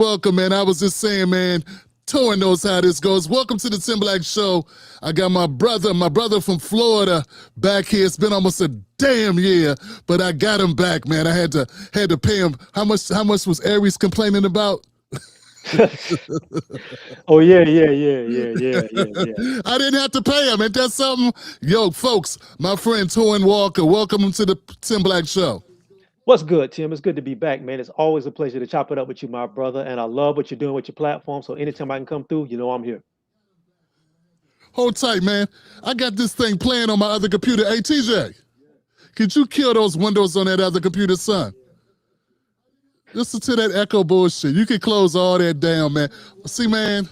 Welcome, man. I was just saying, man, Torrin knows how this goes. Welcome to the Tim Black Show. I got my brother from Florida back here. It's been almost a damn year, but I got him back, man. I had to pay him. How much was Aries complaining about? Oh yeah. I didn't have to pay him. Ain't that something? Yo, folks, my friend Torrin Walker, welcome him to the Tim Black Show. What's good, Tim? It's good to be back, man. It's always a pleasure to chop it up with you, my brother. And I love what you're doing with your platform. So anytime I can come through, I'm here. Hold tight, man. I got this thing playing on my other computer. Hey, TJ, could you kill those windows on that other computer, son? Listen to that echo bullshit. You can close all that down, man. See, man,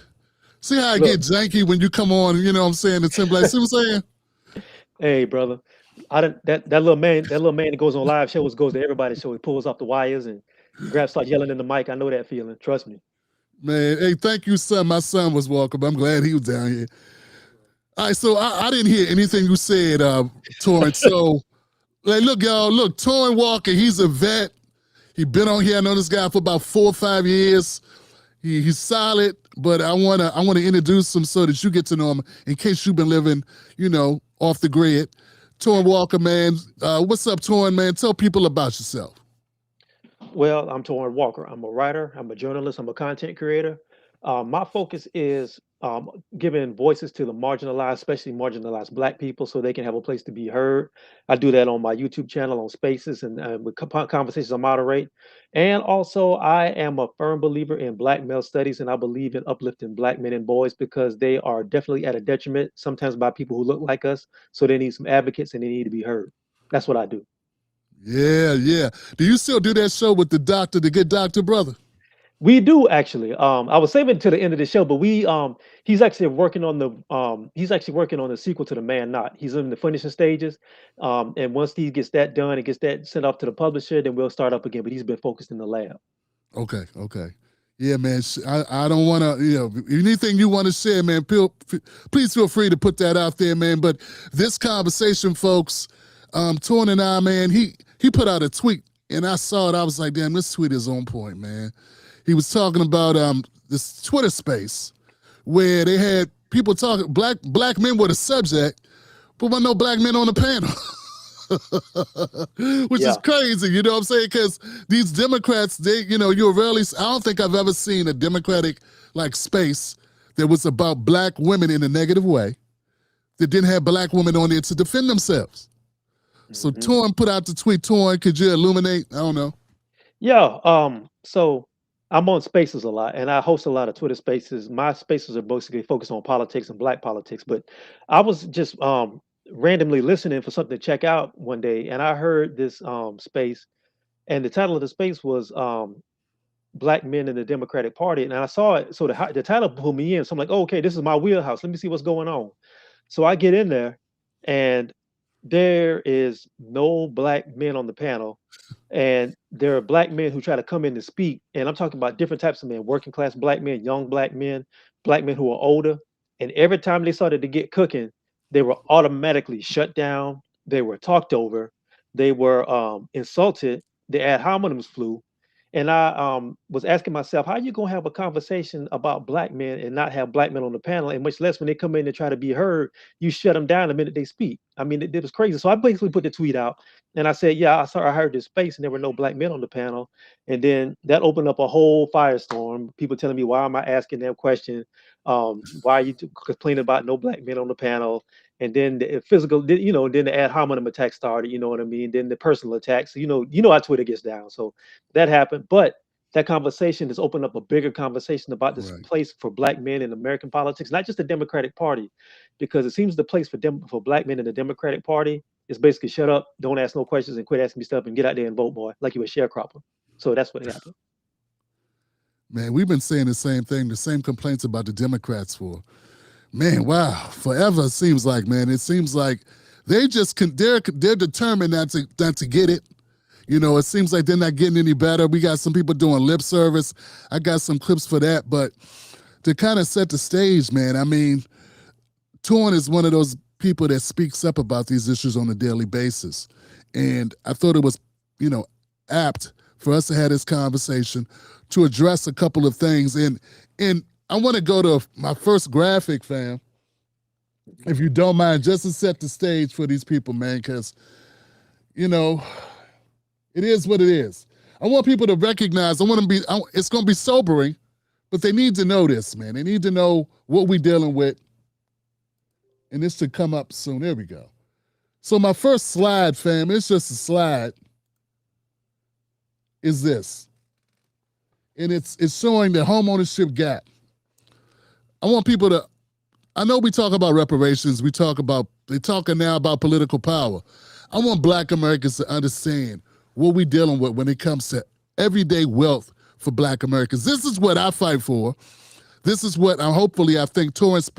see how I get Look, janky when you come on, you know what I'm saying, the Tim Black. See what I'm saying? hey, brother. I didn't that little man that goes on live shows goes to everybody's show. He pulls off the wires and grabs, start yelling in the mic. I know that feeling. Trust me. Man, hey, thank you, son. My son was welcome. I'm glad he was down here. All right, so I didn't hear anything you said, Torrance. So, like, look, y'all, look, Torrin Walker, he's a vet. He been on here. I know this guy for about 4 or 5 years. He's solid, but I wanna introduce him so that you get to know him in case you've been living, off the grid. Torrin Walker, man. What's up, Torrin, man? Tell people about yourself. Well, I'm Torrin Walker. I'm a writer, I'm a journalist, I'm a content creator. My focus is giving voices to the marginalized, especially marginalized Black people, so they can have a place to be heard. I do that on my YouTube channel, on Spaces, and with conversations I moderate. And also, I am a firm believer in Black male studies, and I believe in uplifting Black men and boys because they are definitely at a detriment sometimes by people who look like us. So they need some advocates and they need to be heard. That's what I do. Yeah, yeah. Do you still do that show with the doctor, the good doctor, brother? We do actually. I was saving it to the end of the show, but he's actually working on the sequel to The Man Not. He's in the finishing stages. And once he gets that done and gets that sent off to the publisher, then we'll start up again. But he's been focused in the lab. Okay, okay. Yeah, man. I don't want to, anything you want to share, man, please feel free to put that out there, man. But this conversation, folks, Torn and I, man, he put out a tweet and I saw it. I was like, damn, this tweet is on point, man. He was talking about this Twitter space where they had people talking, black men were the subject, but there were no black men on the panel. Which is Yeah. crazy, you know what I'm saying? Because these Democrats, you're rarely, I don't think I've ever seen a Democratic like space that was about black women in a negative way, that didn't have black women on there to defend themselves. So hmm Torn put out the tweet. Torn, could you illuminate? I don't know. Yeah. So I'm on Spaces a lot, and I host a lot of Twitter Spaces. My Spaces are basically focused on politics and Black politics. But I was just randomly listening for something to check out one day, and I heard this space, and the title of the space was "Black Men in the Democratic Party," and I saw it. So the title pulled me in. So I'm like, oh, okay, this is my wheelhouse. Let me see what's going on. So I get in there, and there is no Black men on the panel, and there are Black men who try to come in to speak. And I'm talking about different types of men: working class Black men, young Black men who are older. And every time they started to get cooking, they were automatically shut down. They were talked over. They were insulted. The ad hominems flew. And I was asking myself, how you gonna have a conversation about Black men and not have Black men on the panel, and much less when they come in and try to be heard, you shut them down the minute they speak. I mean, it was crazy. So I basically put the tweet out, and I said, yeah, I heard this space, and there were no Black men on the panel, and then that opened up a whole firestorm. People telling me, why am I asking them question? Why are you complaining about no Black men on the panel? And then the physical, then the ad hominem attack started. You know what I mean? Then the personal attacks. So you know how Twitter gets down. So that happened. But that conversation has opened up a bigger conversation about this Right. place for Black men in American politics, not just the Democratic Party, because it seems the place for Black men in the Democratic Party is basically shut up, don't ask no questions, and quit asking me stuff, and get out there and vote, boy, like you a sharecropper. So that's what happened. Man, we've been saying the same thing, the same complaints about the Democrats for, man, wow, forever it seems like, man. It seems like they're determined not to get it. It seems like they're not getting any better. We got some people doing lip service. I got some clips for that, but to kind of set the stage, man, I mean, Torn is one of those people that speaks up about these issues on a daily basis. And I thought it was, apt for us to have this conversation to address a couple of things. And I want to go to my first graphic, fam, if you don't mind, just to set the stage for these people, man, because, you know, it is what it is. I want people to recognize, it's going to be sobering, but they need to know this, man. They need to know what we're dealing with. And this should come up soon. There we go. So my first slide, fam, it's just a slide, is this. And it's showing the homeownership gap. I want people to, I know we talk about reparations, they're talking now about political power. I want Black Americans to understand what we're dealing with when it comes to everyday wealth for Black Americans. This is what I fight for. This is what I think Torrance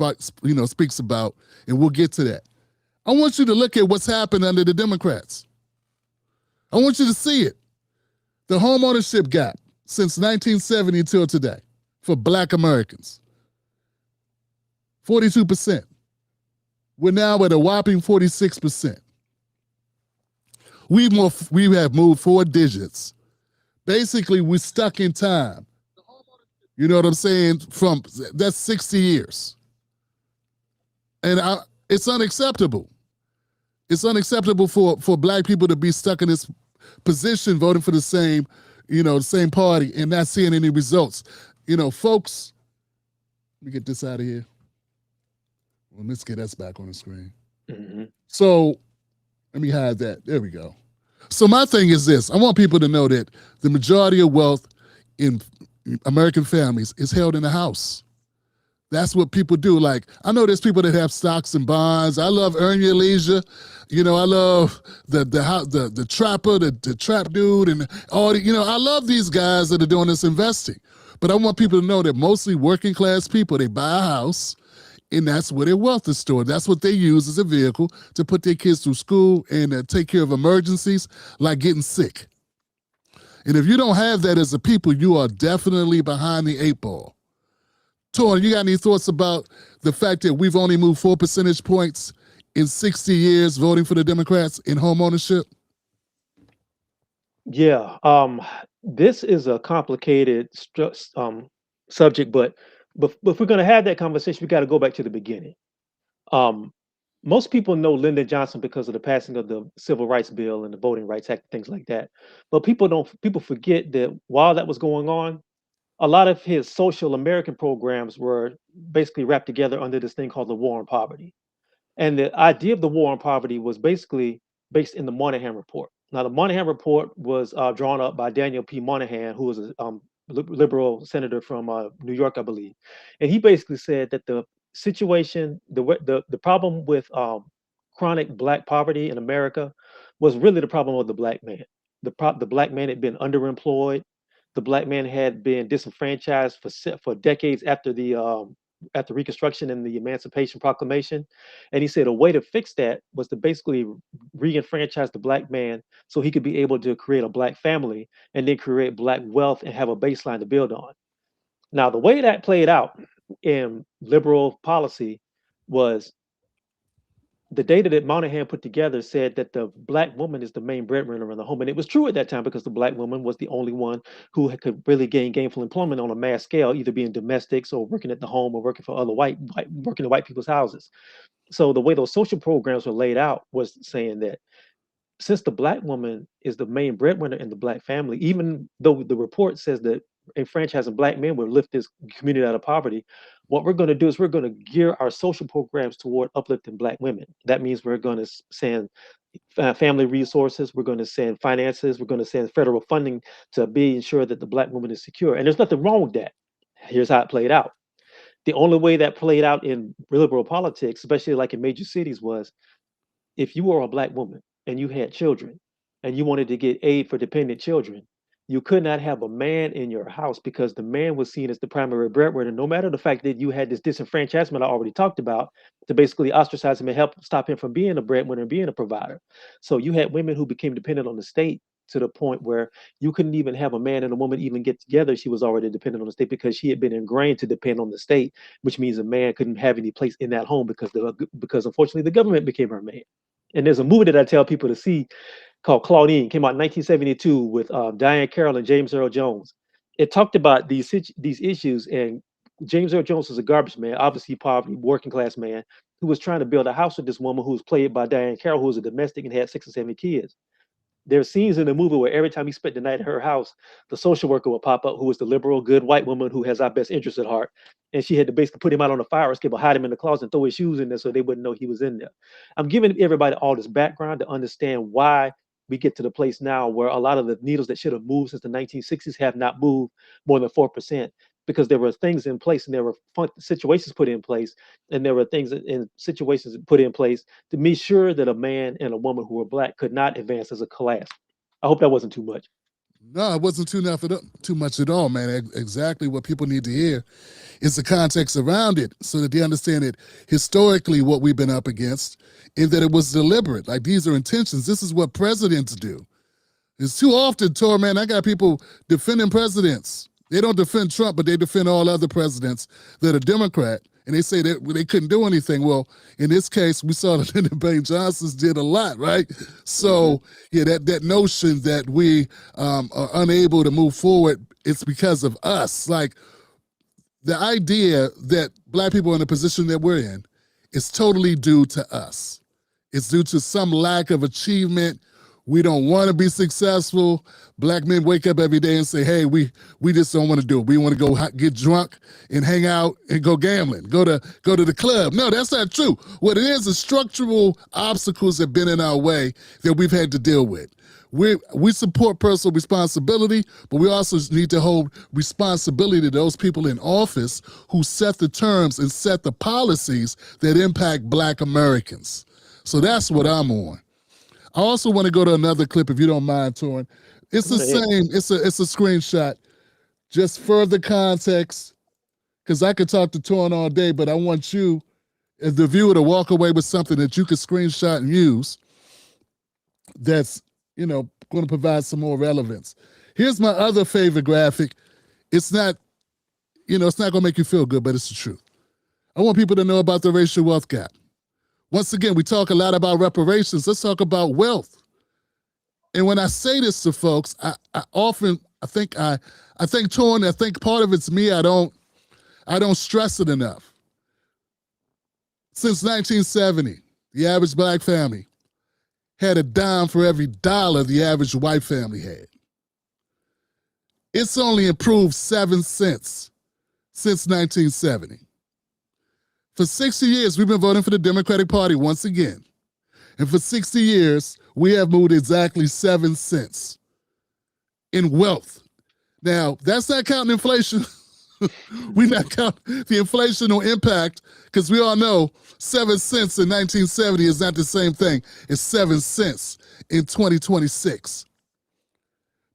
speaks about, and we'll get to that. I want you to look at what's happened under the Democrats. I want you to see it. The homeownership gap since 1970 until today for Black Americans. 42%. We're now at a whopping 46%. We have moved 4 digits. Basically, we're stuck in time. You know what I'm saying? That's 60 years. And it's unacceptable. It's unacceptable for Black people to be stuck in this position voting for the same party and not seeing any results. Folks, let me get this out of here. Well, let's get us back on the screen. Mm-hmm. So let me hide that. There we go. So my thing is this. I want people to know that the majority of wealth in American families is held in the house. That's what people do. Like, I know there's people that have stocks and bonds. I love Earn Your Leisure. I love the trapper, the trap dude, and all the, I love these guys that are doing this investing. But I want people to know that mostly working class people, they buy a house, and that's where their wealth is stored. That's what they use as a vehicle to put their kids through school and take care of emergencies like getting sick. And if you don't have that as a people, you are definitely behind the 8 ball. Torn, you got any thoughts about the fact that we've only moved 4 percentage points in 60 years voting for the Democrats in home ownership? Yeah, this is a complicated subject, but if we're going to have that conversation, we got to go back to the beginning. Most people know Lyndon Johnson because of the passing of the Civil Rights Bill and the Voting Rights Act, things like that. But people forget that while that was going on, a lot of his social American programs were basically wrapped together under this thing called the War on Poverty. And the idea of the War on Poverty was basically based in the Moynihan Report. Now, the Moynihan Report was drawn up by Daniel P. Moynihan, who was a liberal senator from New York, I believe. And he basically said that the situation, the problem with chronic Black poverty in America was really the problem of the Black man. The Black man had been underemployed. The Black man had been disenfranchised for decades after Reconstruction and the Emancipation Proclamation. And he said a way to fix that was to basically re-enfranchise the Black man so he could be able to create a Black family and then create Black wealth and have a baseline to build on. Now, the way that played out in liberal policy was the data that Moynihan put together said that the Black woman is the main breadwinner in the home. And it was true at that time because the Black woman was the only one who could really gain gainful employment on a mass scale, either being domestics or working at the home or working for other working in white people's houses. So the way those social programs were laid out was saying that since the Black woman is the main breadwinner in the Black family, even though the report says that enfranchising Black men will lift this community out of poverty, what we're going to do is we're going to gear our social programs toward uplifting Black women. That means we're going to send family resources, we're going to send finances, we're going to send federal funding to be ensure that the Black woman is secure. And there's nothing wrong with that. Here's how it played out. The only way that played out in liberal politics, especially like in major cities, was if you were a Black woman and you had children and you wanted to get aid for dependent children, you could not have a man in your house because the man was seen as the primary breadwinner, no matter the fact that you had this disenfranchisement I already talked about to basically ostracize him and help stop him from being a breadwinner and being a provider. So you had women who became dependent on the state to the point where you couldn't even have a man and a woman even get together. She was already dependent on the state because she had been ingrained to depend on the state, which means a man couldn't have any place in that home because unfortunately the government became her man. And there's a movie that I tell people to see called Claudine, came out in 1972 with Diane Carroll and James Earl Jones. It talked about these issues, and James Earl Jones was a garbage man, obviously poverty, working class man, who was trying to build a house with this woman who was played by Diane Carroll, who was a domestic and had 6 or 7 kids. There are scenes in the movie where every time he spent the night at her house, the social worker would pop up, who was the liberal, good white woman who has our best interest at heart. And she had to basically put him out on a fire escape or hide him in the closet and throw his shoes in there so they wouldn't know he was in there. I'm giving everybody all this background to understand why we get to the place now where a lot of the needles that should have moved since the 1960s have not moved more than 4%, because there were things in place and there were situations put in place, and there were things in situations put in place to make sure that a man and a woman who were black could not advance as a class. I hope that wasn't too much. No, it wasn't too much at all, man. Exactly what people need to hear is the context around it so that they understand it historically, what we've been up against, and that it was deliberate. Like, these are intentions. This is what presidents do. It's too often, Tor, man, I got people defending presidents. They don't defend Trump, but they defend all other presidents that are Democrat. And they say that they couldn't do anything. Well, in this case, we saw that Lyndon B. Johnson's did a lot, right? So, yeah, that notion that we are unable to move forward, it's because of us. Like, the idea that black people are in the position that we're in is totally due to us. It's due to some lack of achievement. We don't want to be successful. Black men wake up every day and say, hey, we just don't want to do it. We want to go get drunk and hang out and go gambling, go to the club. No, that's not true. What it is structural obstacles that have been in our way that we've had to deal with. We support personal responsibility, but we also need to hold responsibility to those people in office who set the terms and set the policies that impact black Americans. So that's what I'm on. I also want to go to another clip, if you don't mind, Torrin. It's the same. It's a screenshot. Just further context, because I could talk to Torrin all day, but I want you, as the viewer, to walk away with something that you could screenshot and use that's, going to provide some more relevance. Here's my other favorite graphic. It's not, it's not going to make you feel good, but it's the truth. I want people to know about the racial wealth gap. Once again, we talk a lot about reparations. Let's talk about wealth. And when I say this to folks, I think Torrin, I think part of it's me. I don't stress it enough. Since 1970, the average black family had a dime for every dollar the average white family had. It's only improved 7 cents since 1970. For 60 years, we've been voting for the Democratic Party once again. And for 60 years, we have moved exactly 7 cents in wealth. Now, that's not counting inflation. We're not counting the inflational impact, because we all know 7 cents in 1970 is not the same thing as 7 cents in 2026.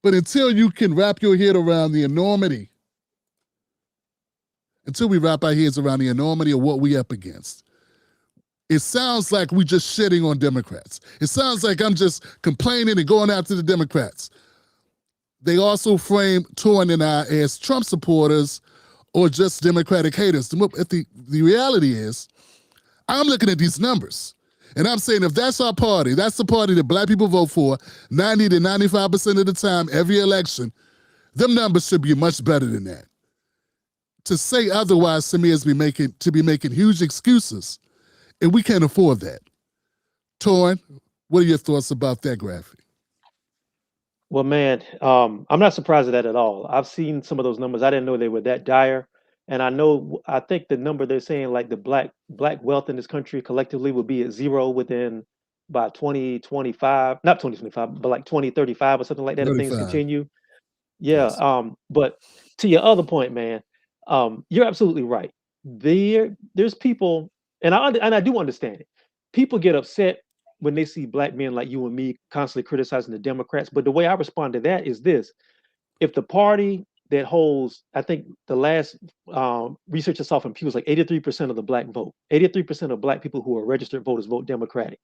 But until you can wrap your head around the enormity, until we wrap our heads around the enormity of what we up against, it sounds like we just shitting on Democrats. It sounds like I'm just complaining and going after the Democrats. They also frame Torrin and I as Trump supporters or just Democratic haters. The reality is, I'm looking at these numbers, and I'm saying if that's our party, that's the party that black people vote for 90 to 95% of the time, every election, them numbers should be much better than that. To say otherwise to me is to be making huge excuses, and we can't afford that. Torrin, what are your thoughts about that graphic? Well, man, I'm not surprised at that at all. I've seen some of those numbers. I didn't know they were that dire. And I think the number they're saying, like the black wealth in this country collectively will be at zero within by 2025, not 2025, but like 2035 or something like that if things continue. Yeah. Yes. But to your other point, man, you're absolutely right. There's people, and I do understand it. People get upset when they see black men like you and me constantly criticizing the Democrats. But the way I respond to that is this: if the party that holds, I think the last research I saw from Pew was like 83% of the black vote, 83% of black people who are registered voters vote Democratic.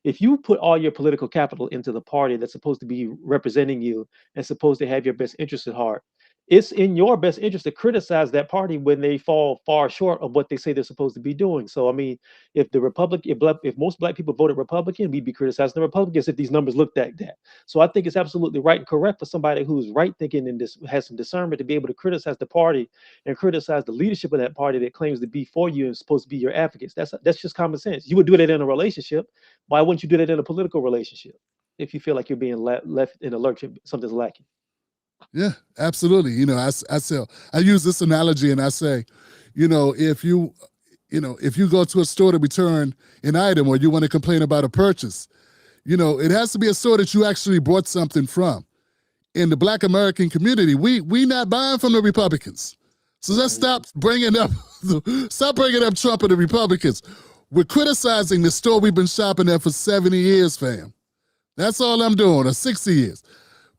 If you put all your political capital into the party that's supposed to be representing you and supposed to have your best interests at heart, it's in your best interest to criticize that party when they fall far short of what they say they're supposed to be doing. So I mean, if the Republic, if most black people voted Republican, we'd be criticizing the Republicans if these numbers looked like that. So I think it's absolutely right and correct for somebody who's right thinking and this has some discernment to be able to criticize the party and criticize the leadership of that party that claims to be for you and supposed to be your advocates. That's just common sense. You would do that in a relationship. Why wouldn't you do that in a political relationship if you feel like you're being left in a lurch, something's lacking? Yeah, absolutely. You know, I use this analogy and I say, you know, if you go to a store to return an item or you want to complain about a purchase, you know, it has to be a store that you actually bought something from. In the Black American community, we not buying from the Republicans. So let's stop bringing up Trump and the Republicans. We're criticizing the store we've been shopping at for 70 years, fam. That's all I'm doing, or 60 years.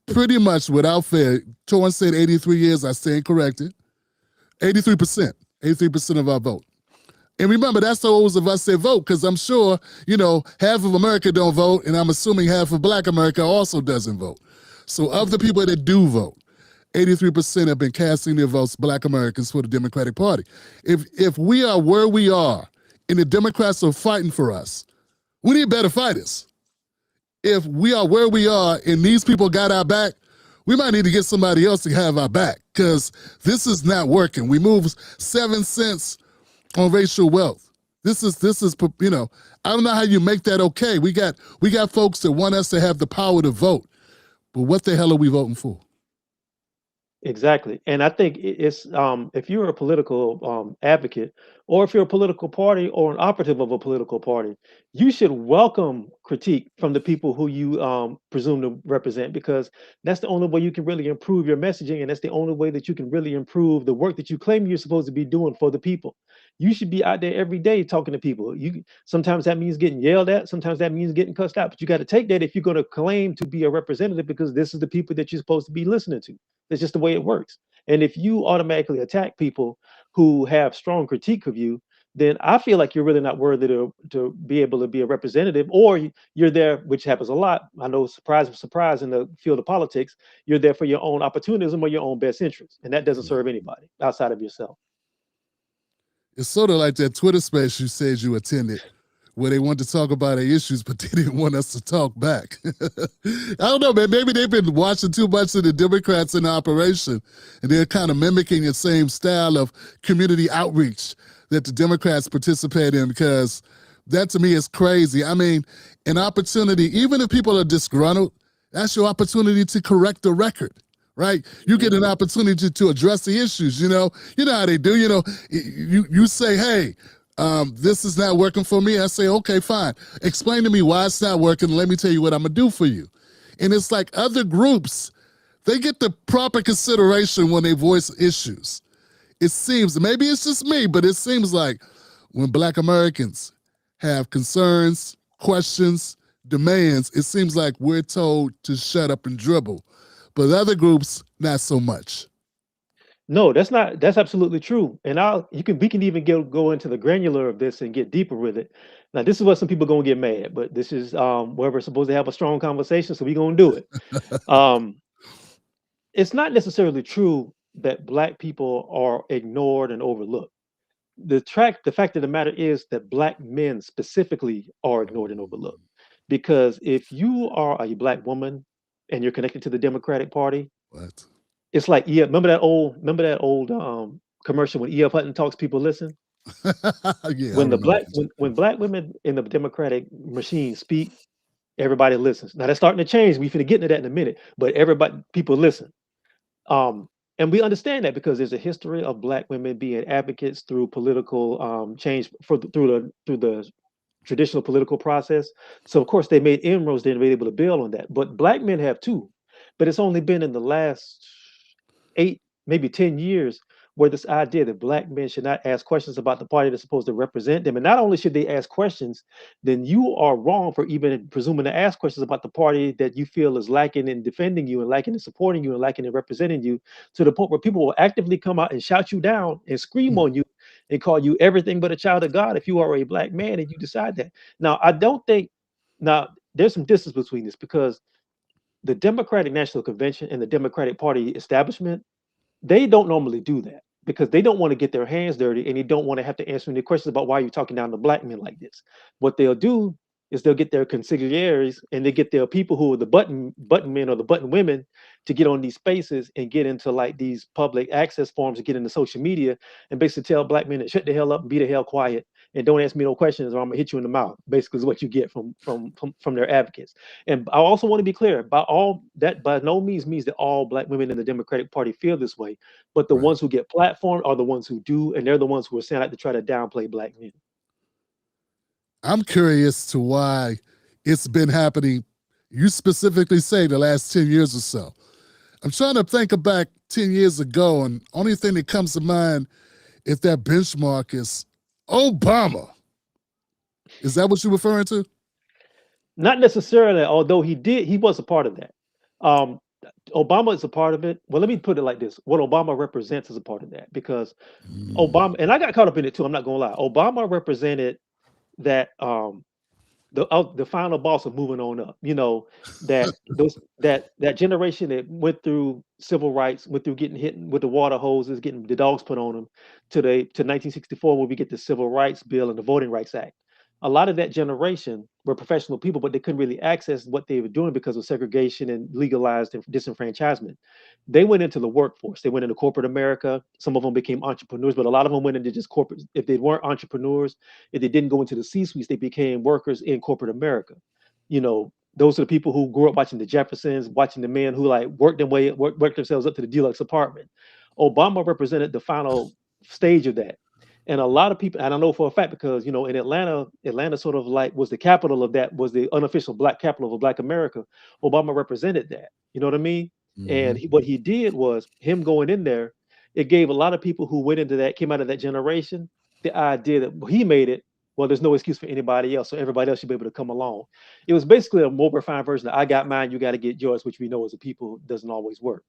Pretty much without fail. Torn said 83 years, I stand corrected. 83% of our vote. And remember, that's those of us that vote, because I'm sure, you know, half of America don't vote, and I'm assuming half of Black America also doesn't vote. So of the people that do vote, 83% have been casting their votes, Black Americans, for the Democratic Party. If we are where we are, and the Democrats are fighting for us, we need better fighters. If we are where we are and these people got our back, we might need to get somebody else to have our back, because this is not working. We move 7 cents on racial wealth. This is, you know, I don't know how you make that okay. We got folks that want us to have the power to vote, but what the hell are we voting for? Exactly. And I think it's if you're a political advocate, or if you're a political party or an operative of a political party, you should welcome critique from the people who you presume to represent, because that's the only way you can really improve your messaging, and that's the only way that you can really improve the work that you claim you're supposed to be doing for the people. You should be out there every day talking to people. You sometimes that means getting yelled at, sometimes that means getting cussed out, but you got to take that if you're going to claim to be a representative, because this is the people that you're supposed to be listening to. It's just the way it works. And if you automatically attack people who have strong critique of you, then I feel like you're really not worthy to be able to be a representative, or you're there, which happens a lot. I know, surprise, surprise, in the field of politics, you're there for your own opportunism or your own best interest. And that doesn't serve anybody outside of yourself. It's sort of like that Twitter space you said you attended, where they wanted to talk about their issues, but they didn't want us to talk back. I don't know, man. Maybe they've been watching too much of the Democrats in operation, and they're kind of mimicking the same style of community outreach that the Democrats participate in, because that to me is crazy. I mean, an opportunity, even if people are disgruntled, that's your opportunity to correct the record. Right? You get an opportunity to address the issues, you know how they do, you know, you say, hey, this is not working for me. I say, okay, fine. Explain to me why it's not working. Let me tell you what I'm gonna do for you. And it's like other groups, they get the proper consideration when they voice issues. It seems, maybe it's just me, but it seems like when Black Americans have concerns, questions, demands, it seems like we're told to shut up and dribble. But other groups, not so much. No, that's absolutely true. And we can even go into the granular of this and get deeper with it. Now, this is what some people gonna get mad, but this is where we're supposed to have a strong conversation, so we're gonna do it. Um, it's not necessarily true that Black people are ignored and overlooked. The fact of the matter is that Black men specifically are ignored and overlooked. Because if you are a Black woman and you're connected to the Democratic Party, What? it's like, yeah, remember that old commercial when E.F. Hutton talks, people listen? Yeah, I When the remember black that. when Black women in the Democratic machine speak, everybody listens. Now that's starting to change. We finna get into that in a minute, but people listen. Um, and we understand that because there's a history of Black women being advocates through political change through the traditional political process. So of course they made inroads, they're able to build on that. But Black men have too. But it's only been in the last 8, maybe 10 years where this idea that Black men should not ask questions about the party that's supposed to represent them. And not only should they ask questions, then you are wrong for even presuming to ask questions about the party that you feel is lacking in defending you and lacking in supporting you and lacking in representing you, to the point where people will actively come out and shout you down and scream on you and call you everything but a child of God if you are a Black man and you decide that. Now, I don't think, now there's some distance between this, because the Democratic National Convention and the Democratic Party establishment, They don't normally do that because they don't want to get their hands dirty and they don't want to have to answer any questions about why you're talking down to black men like this. What they'll do is they'll get their consigliaries and they get their people who are the button men or the button women to get on these spaces and get into like these public access forums and get into social media and basically tell black men to shut the hell up and be the hell quiet and don't ask me no questions or I'm gonna hit you in the mouth. Basically, is what you get from their advocates. And I also want to be clear about all that by no means that all black women in the Democratic Party feel this way, but the Right. ones who get platformed are the ones who do, and they're the ones who are sent out to try to downplay black men. I'm curious to why it's been happening. You specifically say the last 10 years or so. I'm trying to think back 10 years ago, and only thing that comes to mind if that benchmark is Obama. Is that what you're referring to? Not necessarily, although he was a part of that. Obama is a part of it. Well, let me put it like this: what Obama represents is a part of that because Obama, and I got caught up in it too. I'm not gonna lie. Obama represented that the final boss of moving on up. You know that that generation that went through civil rights, went through getting hit with the water hoses, getting the dogs put on them, to 1964 when we get the Civil Rights Bill and the Voting Rights Act. A lot of that generation were professional people, but they couldn't really access what they were doing because of segregation and legalized disenfranchisement. They went into the workforce. They went into corporate America. Some of them became entrepreneurs, but a lot of them went into just corporate. If they weren't entrepreneurs, if they didn't go into the C-suites, they became workers in corporate America. You know, those are the people who grew up watching the Jeffersons, watching the men who like worked themselves up to the deluxe apartment. Obama represented the final stage of that. And a lot of people, and I know for a fact because you know in Atlanta sort of like was the capital of that, was the unofficial black capital of Black America. Obama represented that. You know what I mean? And what he did was him going in there. It gave a lot of people who went into that, came out of that generation, the idea that he made it. Well, there's no excuse for anybody else, so everybody else should be able to come along. It was basically a more refined version of "I got mine, you got to get yours," which we know as a people doesn't always work.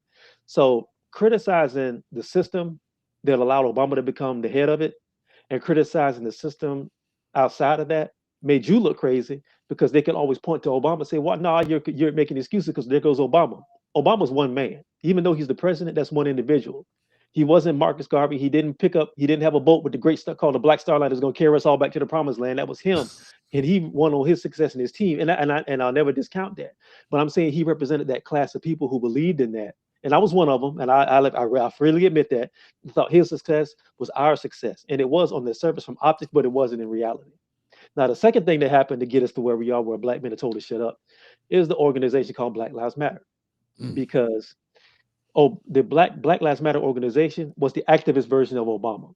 So criticizing the system that allowed Obama to become the head of it and criticizing the system outside of that made you look crazy because they can always point to Obama and say, "Well, no, you're making excuses because there goes Obama." Obama's one man, even though he's the president. That's one individual. He wasn't Marcus Garvey. He didn't have a boat with the great stuff called the Black Star Line that's going to carry us all back to the promised land. That was him, and he won on his success and his team. And I'll never discount that. But I'm saying he represented that class of people who believed in that. And I was one of them, and I freely admit that. I thought his success was our success, and it was on the surface from optics, but it wasn't in reality. Now, the second thing that happened to get us to where we are, where black men are told to shut up, is the organization called Black Lives Matter, because the Black Lives Matter organization was the activist version of Obama.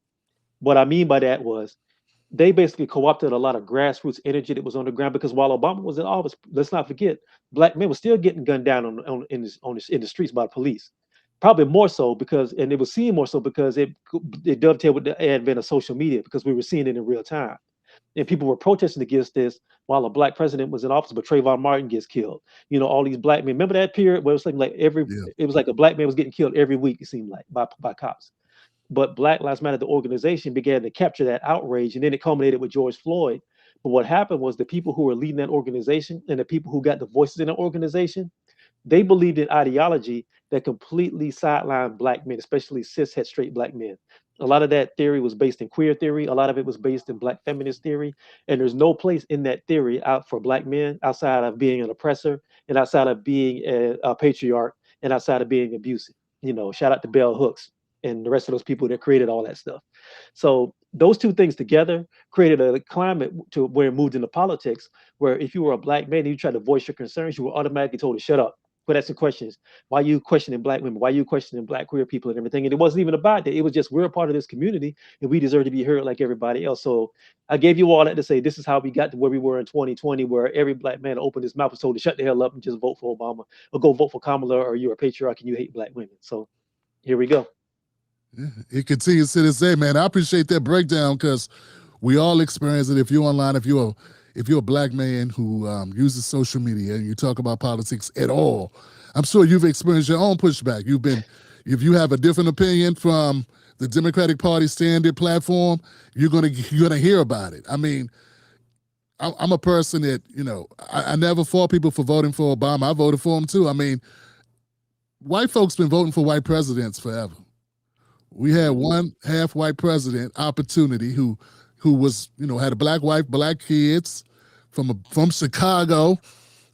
What I mean by that was they basically co-opted a lot of grassroots energy that was on the ground because while Obama was in office, let's not forget, black men were still getting gunned down in the streets by police. Probably more so because, and it was seen more so because it dovetailed with the advent of social media because we were seeing it in real time. And people were protesting against this while a black president was in office, but Trayvon Martin gets killed. You know, all these black men. Remember that period where it was like it was like a black man was getting killed every week, it seemed like, by cops. But Black Lives Matter, the organization, began to capture that outrage, and then it culminated with George Floyd. But what happened was the people who were leading that organization and the people who got the voices in that organization, they believed in ideology that completely sidelined black men, especially cishet straight black men. A lot of that theory was based in queer theory. A lot of it was based in black feminist theory. And there's no place in that theory out for black men outside of being an oppressor and outside of being a patriarch and outside of being abusive. You know, shout out to Bell Hooks and the rest of those people that created all that stuff. So those two things together created a climate to where it moved into politics, where if you were a black man and you tried to voice your concerns, you were automatically told to shut up. But that's the questions. Why are you questioning black women? Why are you questioning black queer people and everything? And it wasn't even about that. It was just we're a part of this community and we deserve to be heard like everybody else. So I gave you all that to say this is how we got to where we were in 2020, where every black man opened his mouth and told to shut the hell up and just vote for Obama or go vote for Kamala or you're a patriarch and you hate black women. So here we go. Yeah, it continues to this day, man. I appreciate that breakdown because we all experience it. If you're online, if you're a black man who uses social media and you talk about politics at all, I'm sure you've experienced your own pushback. If you have a different opinion from the Democratic Party standard platform, you're gonna hear about it. I mean, I'm a person that, you know, I never fault people for voting for Obama. I voted for him too. I mean, white folks been voting for white presidents forever. We had one half white president, Opportunity, who was, had a black wife, black kids from Chicago.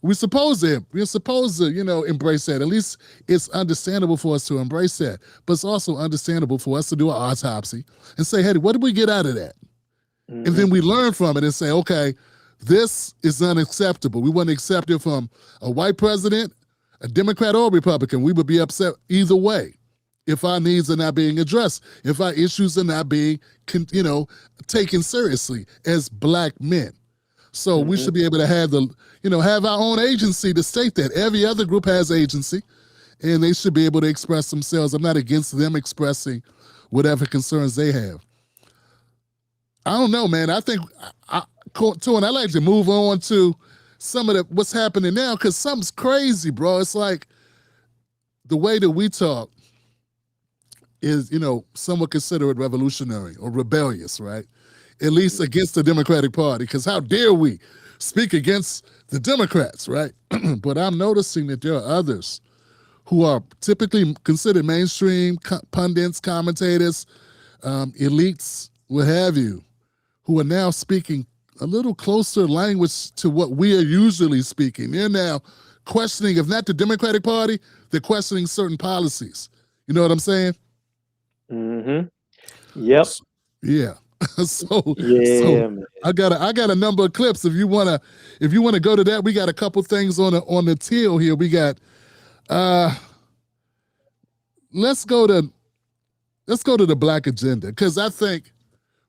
We're supposed to, embrace that. At least it's understandable for us to embrace that. But it's also understandable for us to do an autopsy and say, hey, what did we get out of that? And then we learn from it and say, okay, this is unacceptable. We wouldn't accept it from a white president, a Democrat or Republican. We would be upset either way if our needs are not being addressed, if our issues are not being, taken seriously as black men. So we should be able to have have our own agency to state that. Every other group has agency, and they should be able to express themselves. I'm not against them expressing whatever concerns they have. I don't know, man. I think, Torrin, I'd like to move on to some of what's happening now, because something's crazy, bro. It's like the way that we talk is, some would consider it revolutionary or rebellious, right? At least against the Democratic Party, because how dare we speak against the Democrats, right? But I'm noticing that there are others who are typically considered mainstream pundits, commentators, elites, what have you, who are now speaking a little closer language to what we are usually speaking. They're now questioning, if not the Democratic Party, they're questioning certain policies. You know what I'm saying? Yep. Yeah. So man. I got a number of clips. If you wanna go to that, we got a couple things on the till here. We got let's go to the Black Agenda, because I think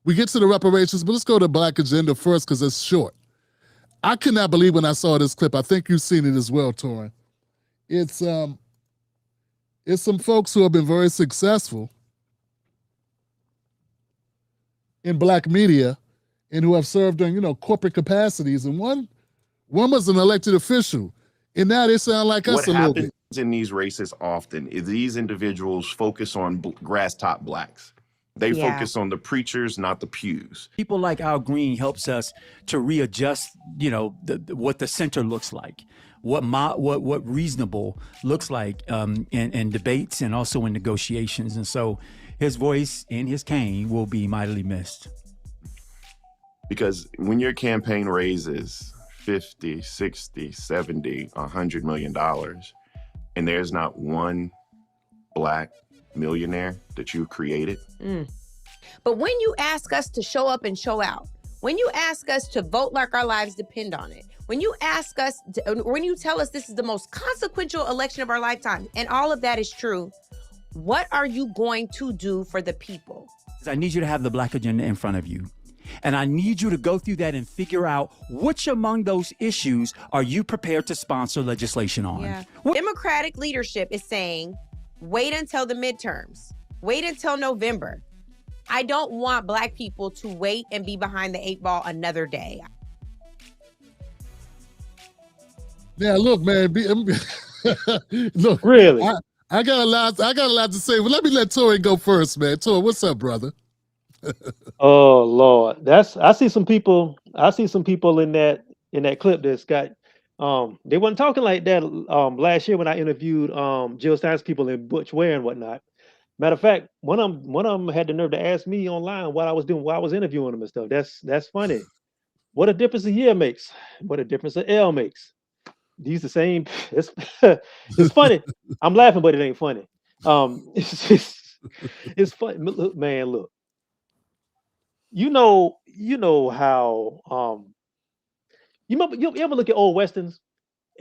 we get to the reparations, but let's go to Black Agenda first because it's short. I could not believe when I saw this clip. I think you've seen it as well, Torrin. It's some folks who have been very successful in black media and who have served in, corporate capacities. And one was an elected official. And now they sound like us a little bit. What happens in these races often is these individuals focus on grass top blacks. They focus on the preachers, not the pews. People like Al Green helps us to readjust, what the center looks like, what reasonable looks like in debates and also in negotiations. And so his voice and his cane will be mightily missed. Because when your campaign raises 50, 60, 70, $100 million, and there's not one black millionaire that you've created. But when you ask us to show up and show out, when you ask us to vote like our lives depend on it, when you ask us, when you tell us this is the most consequential election of our lifetime, and all of that is true, what are you going to do for the people? I need you to have the Black Agenda in front of you. And I need you to go through that and figure out which among those issues are you prepared to sponsor legislation on. Yeah. Democratic leadership is saying, wait until the midterms. Wait until November. I don't want black people to wait and be behind the 8 ball another day. Yeah, look, man. Look, really, I got a lot to say. But let me let Torrin go first, man. Torrin, what's up, brother? Oh Lord, I see some people in that clip that's got they weren't talking like that last year when I interviewed Jill Stein's people in Butch Ware and whatnot. Matter of fact, one of them had the nerve to ask me online what I was doing while I was interviewing them and stuff. That's funny. What a difference a year makes. What a difference an L makes. These the same. It's it's funny. I'm laughing, but it ain't funny. It's funny. Look, man, look. You know how you ever look at old westerns,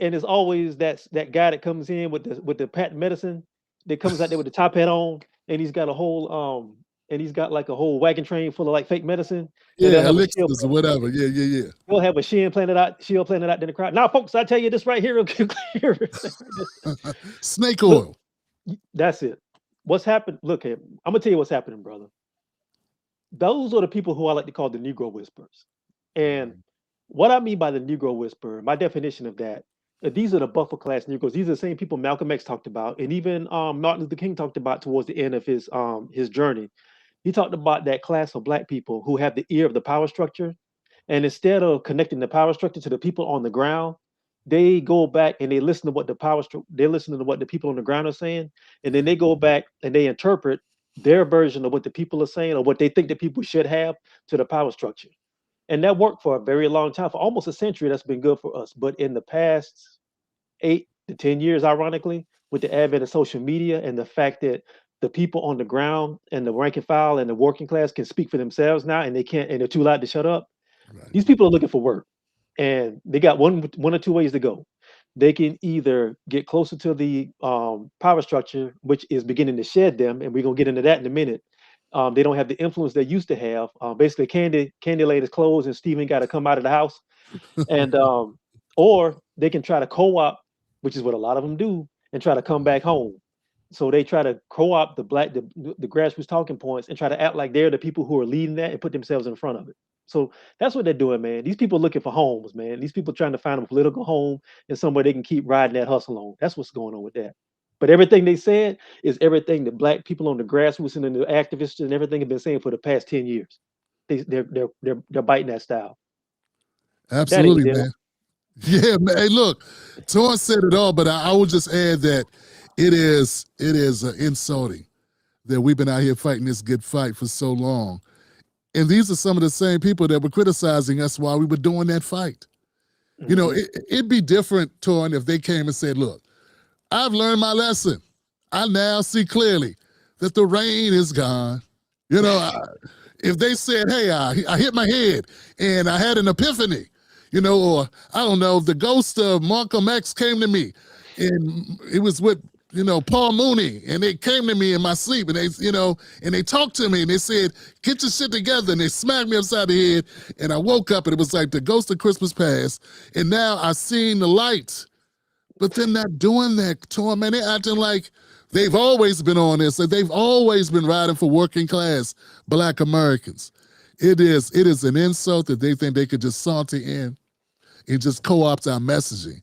and there's always that guy that comes in with the patent medicine that comes out there with the top hat on, and he's got a whole like a whole wagon train full of like fake medicine. Yeah, elixirs or whatever. Yeah. He'll have a shield planted out in the crowd. Now, folks, I tell you this right here. Snake oil. That's it. What's happened? Look, I'm gonna tell you what's happening, brother. Those are the people who I like to call the Negro whisperers. And what I mean by the Negro whisperer, my definition of that, these are the buffer class Negroes. These are the same people Malcolm X talked about, and even Martin Luther King talked about towards the end of his journey. He talked about that class of black people who have the ear of the power structure, and instead of connecting the power structure to the people on the ground, they go back and they listen to what the people on the ground are saying, and then they go back and they interpret their version of what the people are saying or what they think the people should have to the power structure. And that worked for a very long time, for almost a century. That's been good for us. But in the past 8 to 10 years, ironically, with the advent of social media and the fact that the people on the ground and the rank and file and the working class can speak for themselves now, and they can't, and they're too loud to shut up. Right. These people are looking for work, and they got one or two ways to go. They can either get closer to the power structure, which is beginning to shed them, and we're gonna get into that in a minute. They don't have the influence they used to have. Basically, Candy laid his clothes, and Steven got to come out of the house, and or they can try to co-op, which is what a lot of them do, and try to come back home. So they try to co-opt the grassroots talking points and try to act like they're the people who are leading that and put themselves in front of it. So that's what they're doing, man. These people looking for homes, man. These people trying to find a political home and somewhere they can keep riding that hustle on. That's what's going on with that. But everything they said is everything that black people on the grassroots and the activists and everything have been saying for the past 10 years. They're biting that style. Absolutely, That ain't man. Yeah, man. Hey, look, Torn said it all, but I would just add that it is insulting that we've been out here fighting this good fight for so long. And these are some of the same people that were criticizing us while we were doing that fight. You know, it'd be different, Torn, if they came and said, look, I've learned my lesson. I now see clearly that the rain is gone. You know, if they said, hey, I hit my head and I had an epiphany, you know, or I don't know, the ghost of Malcolm X came to me and it was with, you know, Paul Mooney, and they came to me in my sleep and they, you know, and they talked to me and they said, get your shit together. And they smacked me upside the head and I woke up and it was like the ghost of Christmas past. And now I seen the light, but they're not doing that, Torn, man. They're acting like they've always been on this, that they've always been riding for working class Black Americans. It is an insult that they think they could just saunter in and just co-opt our messaging.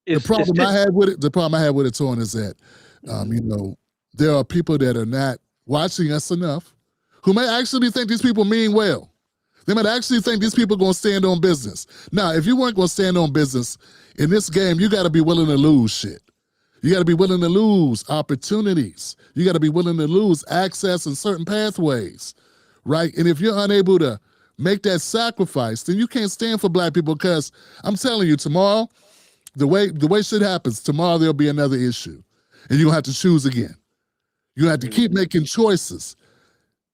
The problem I had with it, Torn, is that, you know, there are people that are not watching us enough who may actually think these people mean well. They might actually think these people are going to stand on business. Now, if you weren't going to stand on business in this game, you got to be willing to lose shit. You got to be willing to lose opportunities. You got to be willing to lose access in certain pathways, right? And if you're unable to make that sacrifice, then you can't stand for Black people, because I'm telling you, tomorrow, the way shit happens, tomorrow there'll be another issue. And you'll have to choose again. You have to keep making choices.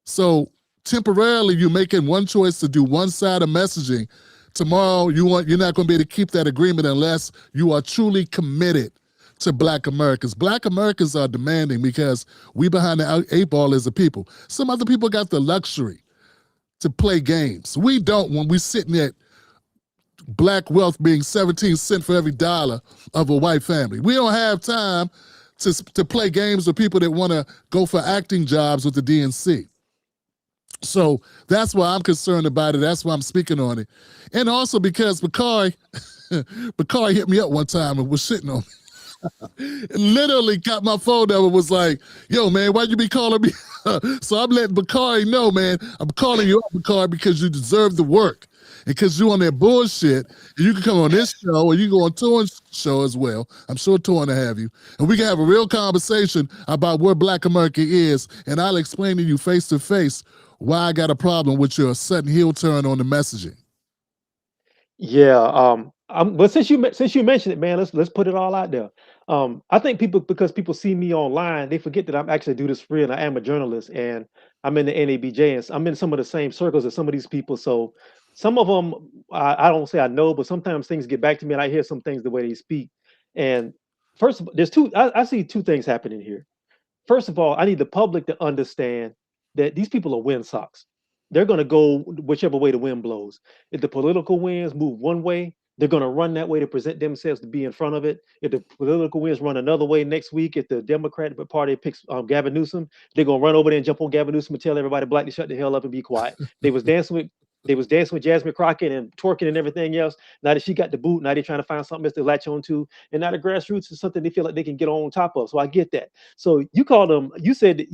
So temporarily you're making one choice to do one side of messaging. Tomorrow you're not going to be able to keep that agreement unless you are truly committed to Black Americans. Black Americans are demanding because we behind the 8 ball as a people. Some other people got the luxury to play games. We don't, when we're sitting at Black wealth being 17 cents for every dollar of a white family. We don't have time to play games with people that want to go for acting jobs with the DNC. So that's why I'm concerned about it. That's why I'm speaking on it. And also because Bakari hit me up one time and was shitting on me. Literally got my phone number, was like, yo, man, why'd you be calling me? So I'm letting Bakari know, man, I'm calling you up, Bakari, because you deserve the work. And because you on that bullshit, you can come on this show or you can go on Torn's show as well. I'm sure Torn will have you. And we can have a real conversation about where Black America is. And I'll explain to you face to face why I got a problem with your sudden heel turn on the messaging. Yeah. But since you mentioned it, man, let's put it all out there. I think because people see me online, they forget that I'm actually do this for real, and I am a journalist, and I'm in the NABJ, and I'm in some of the same circles as some of these people. So some of them, I don't say I know, but sometimes things get back to me, and I hear some things the way they speak. And first of all, I see two things happening here. First of all, I need the public to understand that these people are wind socks. They're going to go whichever way the wind blows. If the political winds move one way, they're going to run that way to present themselves to be in front of it. If the political winds run another way next week, if the Democratic Party picks Gavin Newsom, they're going to run over there and jump on Gavin Newsom and tell everybody Black to shut the hell up and be quiet. They was dancing with Jasmine Crockett and twerking and everything else. Now that she got the boot, now they're trying to find something else to latch on to. And now the grassroots is something they feel like they can get on top of. So I get that. So you called them, you said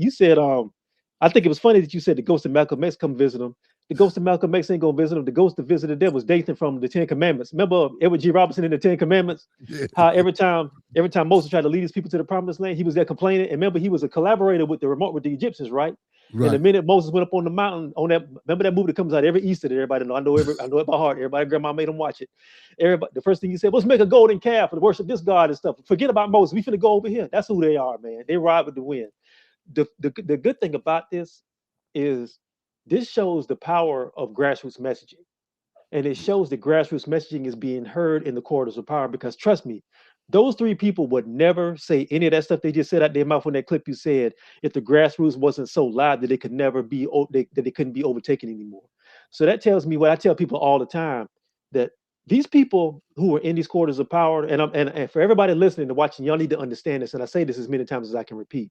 I think it was funny that you said the ghost of Malcolm X come visit him. The ghost of Malcolm X ain't gonna visit him. The ghost that visited them was Dathan from the Ten Commandments. Remember Edward G. Robinson in the Ten Commandments? Yeah. How every time Moses tried to lead his people to the promised land, he was there complaining. And remember, he was a collaborator with the Egyptians, right? And the Right. minute Moses went up on the mountain on that, remember that movie that comes out every Easter that everybody know. I know it by heart. Everybody, grandma made them watch it. Everybody, the first thing he said, let's make a golden calf and worship this God and stuff. Forget about Moses. We finna go over here. That's who they are, man. They ride with the wind. The good thing about this is this shows the power of grassroots messaging. And it shows that grassroots messaging is being heard in the corridors of power, because trust me, those three people would never say any of that stuff they just said out their mouth in that clip you said if the grassroots wasn't so loud that they could never be that they couldn't be overtaken anymore. So that tells me what I tell people all the time, that these people who are in these corridors of power, and for everybody listening and watching, y'all need to understand this, and I say this as many times as I can repeat.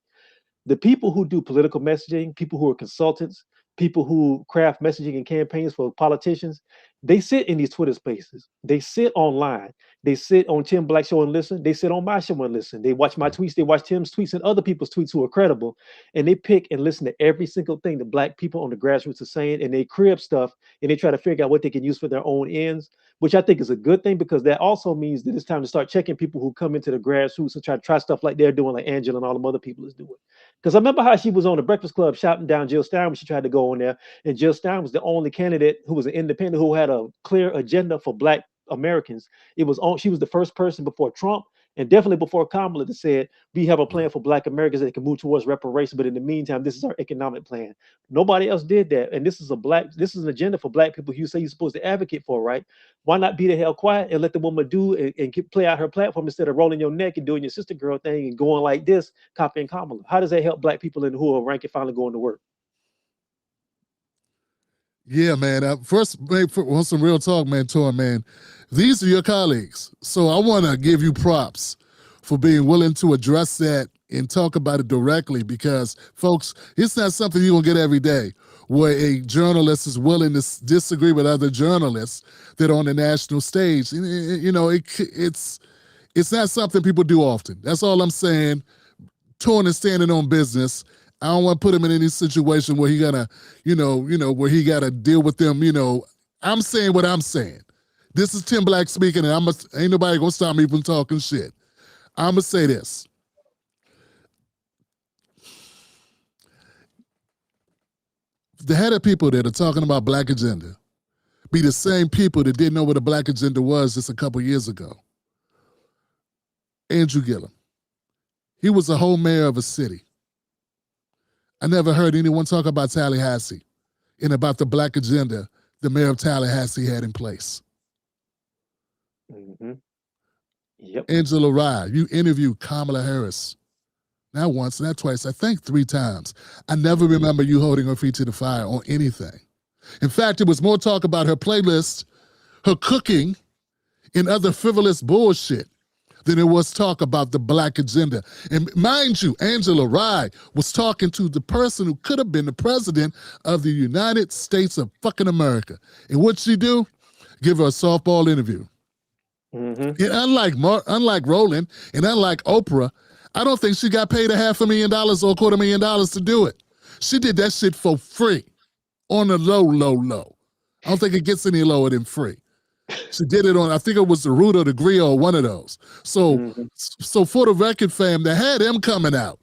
The people who do political messaging, people who are consultants, people who craft messaging and campaigns for politicians, they sit in these Twitter spaces. They sit online. They sit on Tim Black Show and listen. They sit on my show and listen. They watch my tweets. They watch Tim's tweets and other people's tweets who are credible. And they pick and listen to every single thing that Black people on the grassroots are saying. And they crib stuff and they try to figure out what they can use for their own ends, which I think is a good thing, because that also means that it's time to start checking people who come into the grassroots and try to try stuff like they're doing, like Angela and all them other people is doing. Because I remember how she was on the Breakfast Club shouting down Jill Stein when she tried to go on there. And Jill Stein was the only candidate who was an independent who had a clear agenda for Black Americans. She was the first person before Trump and definitely before Kamala that said, we have a plan for Black Americans that can move towards reparations. But in the meantime, this is our economic plan. Nobody else did that. And this is an agenda for Black people you say you're supposed to advocate for, right? Why not be the hell quiet and let the woman do and play out her platform instead of rolling your neck and doing your sister girl thing and going like this, copying Kamala? How does that help Black people in who are rank and finally going to work? Yeah, man. First, on some real talk, man, Torn, man. These are your colleagues. So I want to give you props for being willing to address that and talk about it directly, because, folks, it's not something you're going to get every day, where a journalist is willing to disagree with other journalists that are on the national stage. You know, it's not something people do often. That's all I'm saying. Torn is standing on business. I don't want to put him in any situation where he gotta, where he gotta deal with them. I'm saying what I'm saying. This is Tim Black speaking, and ain't nobody gonna stop me from talking shit. I'm gonna say this. The head of people that are talking about Black agenda be the same people that didn't know what a Black agenda was just a couple years ago. Andrew Gillum. He was a whole mayor of a city. I never heard anyone talk about Tallahassee and about the Black agenda the mayor of Tallahassee had in place. Mm-hmm. Yep. Angela Rye, you interviewed Kamala Harris. Not once, not twice, I think 3 times. I never remember you holding her feet to the fire on anything. In fact, it was more talk about her playlist, her cooking, and other frivolous bullshit than it was talk about the Black agenda. And mind you, Angela Rye was talking to the person who could have been the president of the United States of fucking America. And what'd she do? Give her a softball interview. Mm-hmm. And unlike Roland and unlike Oprah, I don't think she got paid $500,000 or $250,000 to do it. She did that shit for free, on the low. I don't think it gets any lower than free. She did it on, I think it was the Root or the Griot, or one of those. So for the record, fam, they had him coming out.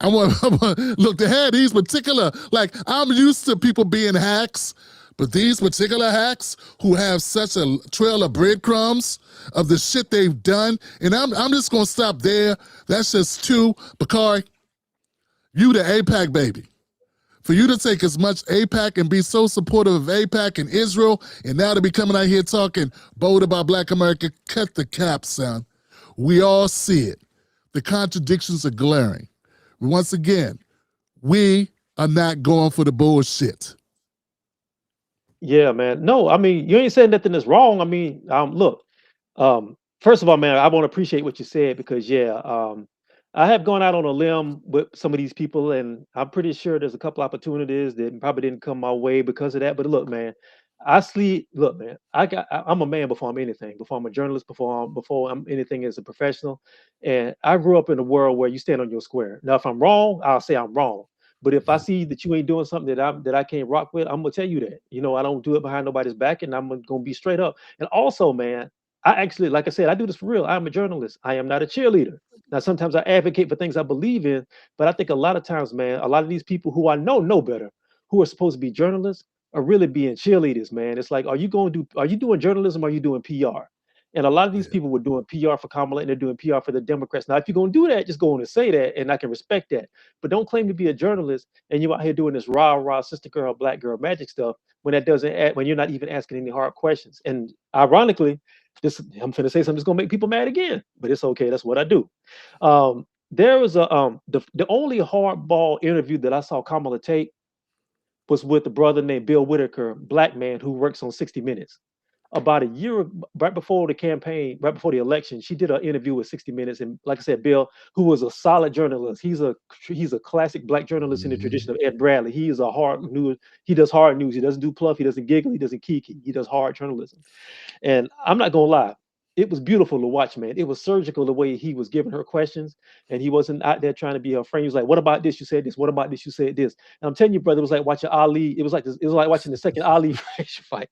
Look, they had these particular, like, I'm used to people being hacks, but these particular hacks who have such a trail of breadcrumbs of the shit they've done, and I'm just gonna stop there. That's just 2. Bakari, you the AIPAC baby. For you to take as much AIPAC and be so supportive of AIPAC and Israel, and now to be coming out here talking bold about Black America, cut the cap, son. We all see it. The contradictions are glaring. Once again, we are not going for the bullshit. Yeah, man. No, I mean, you ain't saying nothing that's wrong. I mean, look, first of all, man, I want to appreciate what you said, because I have gone out on a limb with some of these people, and I'm pretty sure there's a couple opportunities that probably didn't come my way because of that. But look, man, I'm a man before I'm anything, before I'm a journalist, before I'm anything as a professional. And I grew up in a world where you stand on your square. Now, if I'm wrong, I'll say I'm wrong. But if I see that you ain't doing something that I can't rock with, I'm gonna tell you that. I don't do it behind nobody's back, and I'm gonna be straight up. And also, man, I actually, like I said, I do this for real. I'm a journalist. I am not a cheerleader. Now, sometimes I advocate for things I believe in, but I think a lot of times, man, a lot of these people who I know better, who are supposed to be journalists, are really being cheerleaders, man. It's like, are you doing journalism or are you doing PR? And a lot of these people were doing PR for Kamala and they're doing PR for the Democrats. Now, if you're going to do that, just go on and say that, and I can respect that. But don't claim to be a journalist and you're out here doing this rah sister girl, black girl magic stuff when that doesn't add, when you're not even asking any hard questions. And ironically, I'm going to say something that's going to make people mad again, but it's okay. That's what I do. There was the only hardball interview that I saw Kamala take was with a brother named Bill Whitaker, black man who works on 60 Minutes. About a year right before the campaign, right before the election, she did an interview with 60 Minutes. And like I said, Bill, who was a solid journalist, he's a classic black journalist in the tradition of Ed Bradley. He is he does hard news. He doesn't do fluff, he doesn't giggle, he doesn't kiki. He does hard journalism. And I'm not gonna lie, it was beautiful to watch, man. It was surgical the way he was giving her questions, and he wasn't out there trying to be her friend. He was like, "What about this? You said this. What about this? You said this." And I'm telling you, brother, it was like watching Ali. It was like watching the second Ali fight.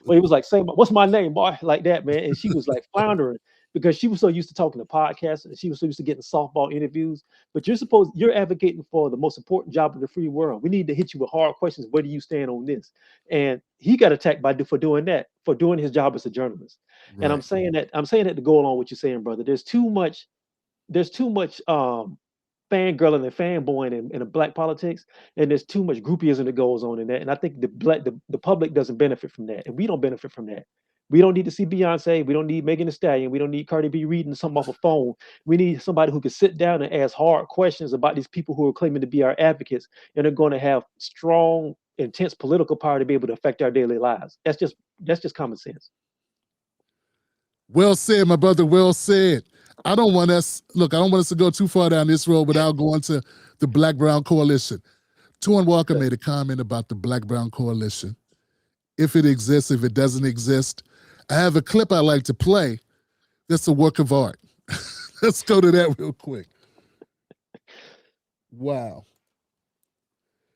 Where he was like, "Say, what's my name, boy?" Like that, man. And she was like floundering because she was so used to talking to podcasts and she was so used to getting softball interviews. But you're advocating for the most important job in the free world. We need to hit you with hard questions. Where do you stand on this? And he got attacked for doing that, for doing his job as a journalist. Right. And I'm saying that to go along with what you're saying, brother. There's too much fangirling and fanboying in black politics, and there's too much groupieism that goes on in that. And I think the public doesn't benefit from that, and we don't benefit from that. We don't need to see Beyonce. We don't need Megan Thee Stallion. We don't need Cardi B reading something off a phone. We need somebody who can sit down and ask hard questions about these people who are claiming to be our advocates and are going to have strong, intense political power to be able to affect our daily lives. That's just common sense. Well said, my brother. Well said. I don't want us to go too far down this road without going to the Black-Brown Coalition. Torrin Walker made a comment about the Black-Brown Coalition. If it exists, if it doesn't exist. I have a clip I like to play that's a work of art. Let's go to that real quick. Wow.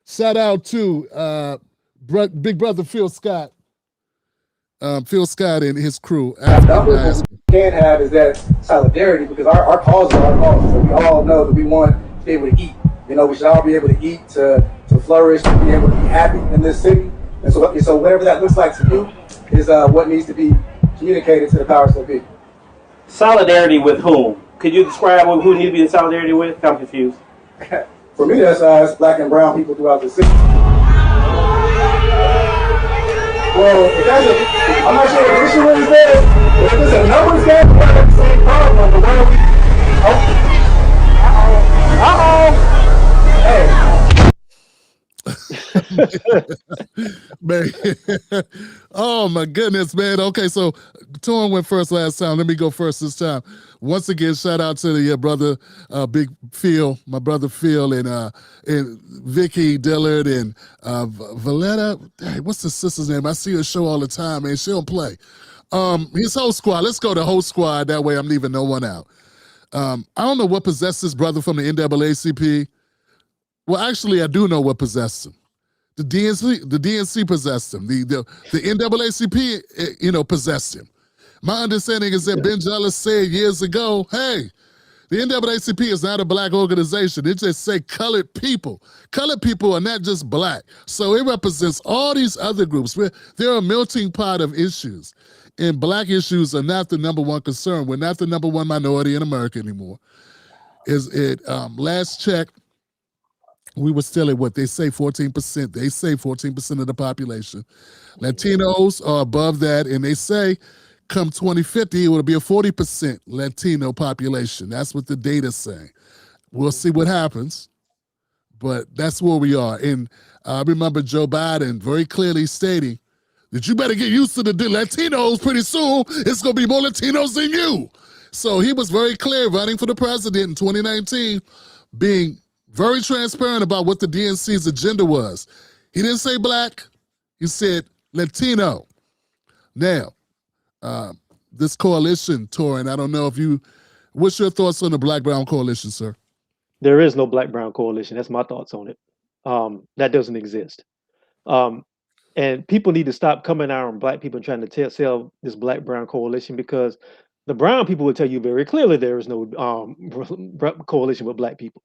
Shout out to Big Brother Phil Scott. Phil Scott and his crew. What we can't have is that solidarity, because our cause is our cause. So we all know that we want to be able to eat. We should all be able to eat, to flourish, to be able to be happy in this city. And so whatever that looks like to you is what needs to be communicated to the powers that be. Solidarity with whom? Could you describe who need to be in solidarity with? I'm confused. For me, that's black and brown people throughout the city. Well, I'm not sure what the issue is there, but if it's a numbers game, we're at the same problem. But where are we? Hey. Man. Oh my goodness, man. Okay, so Torrin went first last time. Let me go first this time. Once again, shout out to the brother Big Phil, my brother Phil, and Vicky Dillard and Valletta. Hey, what's the sister's name? I see her show all the time, man. She don't play. His whole squad. Let's go to whole squad. That way I'm leaving no one out. I don't know what possessed this brother from the NAACP. Well, actually, I do know what possessed him. The DNC possessed him. The NAACP, possessed him. My understanding is that Ben Jealous said years ago, hey, the NAACP is not a black organization. It just say colored people. Colored people are not just black. So it represents all these other groups. They're a melting pot of issues. And black issues are not the number one concern. We're not the number one minority in America anymore. Last check, we were still at what they say 14%. They say 14% of the population. Latinos are above that, and they say come 2050, it will be a 40% Latino population. That's what the data's saying. We'll see what happens, but that's where we are. And I remember Joe Biden very clearly stating that you better get used to the Latinos pretty soon. It's going to be more Latinos than you. So he was very clear running for the president in 2019, being very transparent about what the DNC's agenda was. He didn't say black, he said Latino. Now, this coalition, Torrin, I don't know what's your thoughts on the Black-Brown Coalition, sir? There is no Black-Brown Coalition. That's my thoughts on it. That doesn't exist. Um, and people need to stop coming out on black people and trying to sell this black brown coalition, because the brown people will tell you very clearly there is no coalition with black people.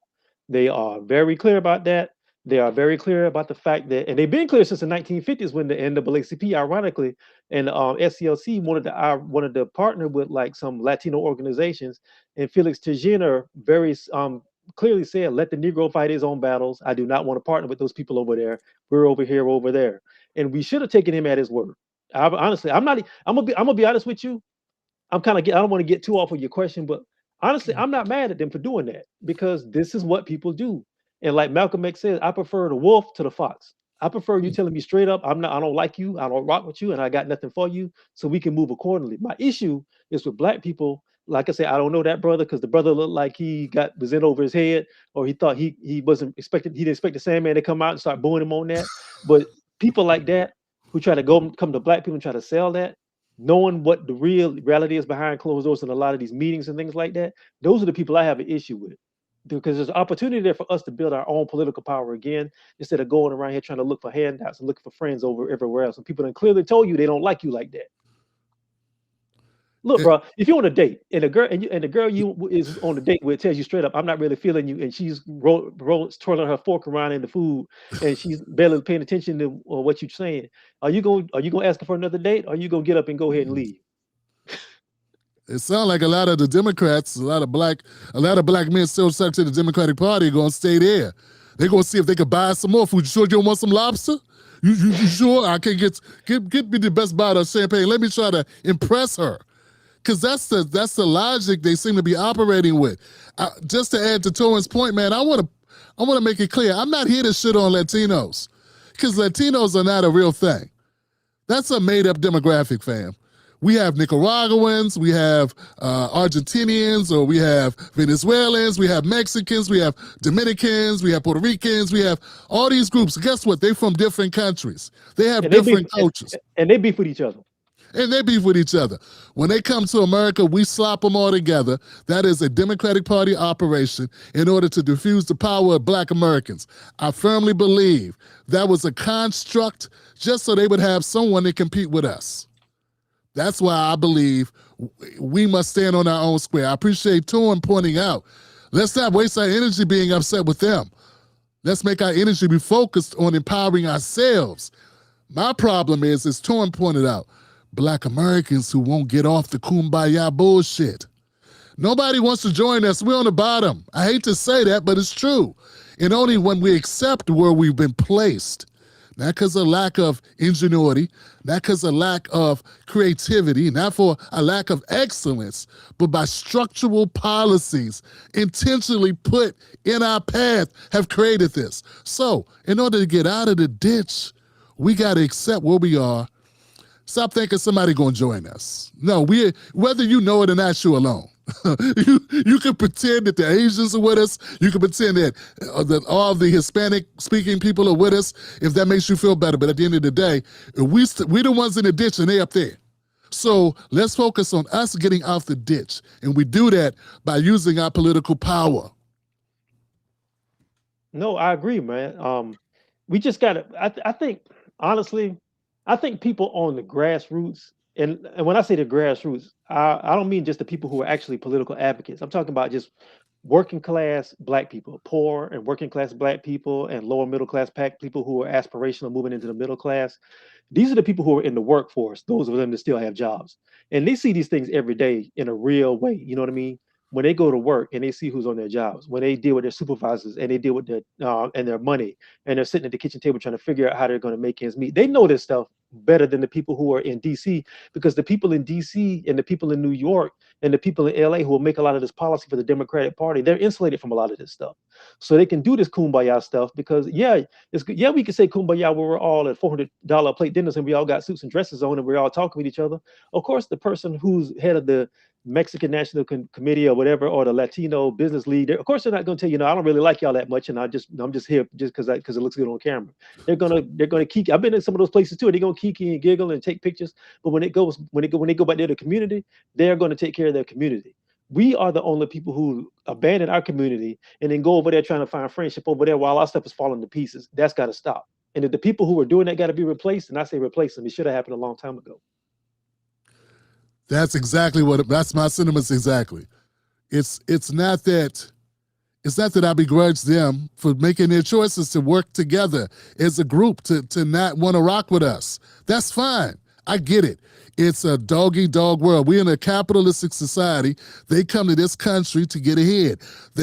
They are very clear about that. They are very clear about the fact that, and they've been clear since the 1950s when the NAACP, ironically, and SCLC wanted to partner with like some Latino organizations, and Felix Tejena very clearly said, "Let the Negro fight his own battles. I do not want to partner with those people over there. We're over here, over there." And we should have taken him at his word. Honestly, I'm gonna be honest with you. I don't want to get too off of your question, but honestly, I'm not mad at them for doing that, because this is what people do. And like Malcolm X says, I prefer the wolf to the fox. I prefer you telling me straight up, I don't like you, I don't rock with you, and I got nothing for you, so we can move accordingly. My issue is with black people. Like I said, I don't know that brother, because the brother looked like he was in over his head, or he thought he didn't expect the Sandman to come out and start booing him on that. But people like that who try to come to black people and try to sell that, knowing what the real reality is behind closed doors in a lot of these meetings and things like that, those are the people I have an issue with. Because there's an opportunity there for us to build our own political power again, instead of going around here trying to look for handouts and looking for friends over everywhere else. And people done clearly told you they don't like you like that. Look, bro, if you're on a date and the girl you is on the date with tells you straight up, "I'm not really feeling you," and she's twirling her fork around in the food, and she's barely paying attention to what you're saying, are you gonna ask her for another date, or are you gonna get up and go ahead and leave? It sounds like a lot of the Democrats, a lot of black men still stuck to the Democratic Party are gonna stay there. They're gonna see if they could buy some more food. You sure you don't want some lobster? You sure? I can get me the best bottle of champagne. Let me try to impress her. Because that's the logic they seem to be operating with. Just to add to Torrance' point, man, I want to make it clear. I'm not here to shit on Latinos, because Latinos are not a real thing. That's a made-up demographic, fam. We have Nicaraguans, we have Argentinians, or we have Venezuelans, we have Mexicans, we have Dominicans, we have Puerto Ricans, we have all these groups. Guess what? They're from different countries. They have different cultures. And they beef with each other. And they beef with each other. When they come to America, we slop them all together. That is a Democratic Party operation in order to diffuse the power of black Americans. I firmly believe that was a construct just so they would have someone to compete with us. That's why I believe we must stand on our own square. I appreciate Torn pointing out, let's not waste our energy being upset with them. Let's make our energy be focused on empowering ourselves. My problem is, as Torn pointed out, black Americans who won't get off the kumbaya bullshit. Nobody wants to join us. We're on the bottom. I hate to say that, but it's true. And only when we accept where we've been placed, not because of lack of ingenuity, not because of lack of creativity, not for a lack of excellence, but by structural policies intentionally put in our path have created this. So in order to get out of the ditch, we got to accept where we are. Stop thinking somebody gonna join us. No, whether you know it or not, you're alone. you can pretend that the Asians are with us. You can pretend that all the Hispanic speaking people are with us, if that makes you feel better. But at the end of the day, we the ones in the ditch and they up there. So let's focus on us getting out the ditch. And we do that by using our political power. No, I agree, man. We just gotta, I think, honestly, I think people on the grassroots, and when I say the grassroots, I don't mean just the people who are actually political advocates. I'm talking about just working class black people, poor and working class black people, and lower middle class people who are aspirational moving into the middle class. These are the people who are in the workforce, those of them that still have jobs. And they see these things every day in a real way. You know what I mean? When they go to work and they see who's on their jobs, when they deal with their supervisors and they deal with their and their money, and they're sitting at the kitchen table trying to figure out how they're going to make ends meet. They know this stuff better than the people who are in DC, because the people in DC and the people in New York and the people in LA who will make a lot of this policy for the Democratic Party, they're insulated from a lot of this stuff. So they can do this kumbaya stuff because, yeah, it's good. Yeah, we can say kumbaya where we're all at $400 a plate dinners and we all got suits and dresses on and we're all talking with each other. Of course, the person who's head of the Mexican National Committee or whatever, or the Latino business leader, of course they're not going to tell you, no, I don't really like y'all that much, and I'm just here just because it looks good on camera. They're gonna kiki. I've been in some of those places too, and they're gonna kiki and giggle and take pictures. But when they go back to the community, they're going to take care of their community. We are the only people who abandon our community and then go over there trying to find friendship over there while our stuff is falling to pieces. That's got to stop. And if the people who are doing that got to be replaced, and I say replace them, it should have happened a long time ago. That's exactly that's my sentiments exactly. It's not that I begrudge them for making their choices to work together as a group to not want to rock with us. That's fine. I get it. It's a dog-eat-dog world. We're in a capitalistic society. They come to this country to get ahead.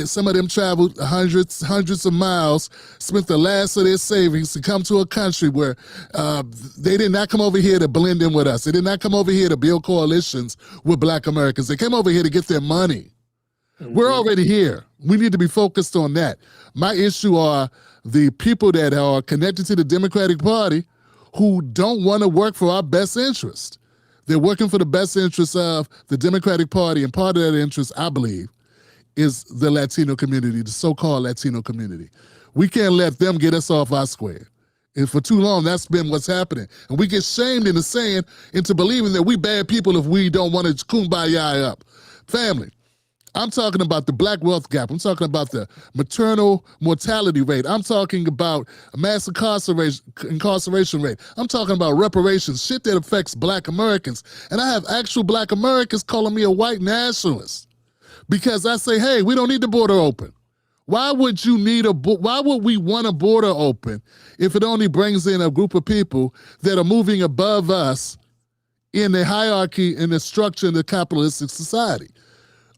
Some of them traveled hundreds of miles, spent the last of their savings to come to a country where they did not come over here to blend in with us. They did not come over here to build coalitions with Black Americans. They came over here to get their money. Mm-hmm. We're already here. We need to be focused on that. My issue are the people that are connected to the Democratic Party who don't want to work for our best interest. They're working for the best interest of the Democratic Party, and part of that interest, I believe, is the Latino community, the so-called Latino community. We can't let them get us off our square. And for too long, that's been what's happening. And we get shamed into believing that we bad people if we don't want to kumbaya up. Family, I'm talking about the Black wealth gap. I'm talking about the maternal mortality rate. I'm talking about mass incarceration rate. I'm talking about reparations, shit that affects Black Americans. And I have actual Black Americans calling me a white nationalist because I say, hey, we don't need the border open. Why would we want a border open if it only brings in a group of people that are moving above us in the hierarchy and the structure in the capitalistic society?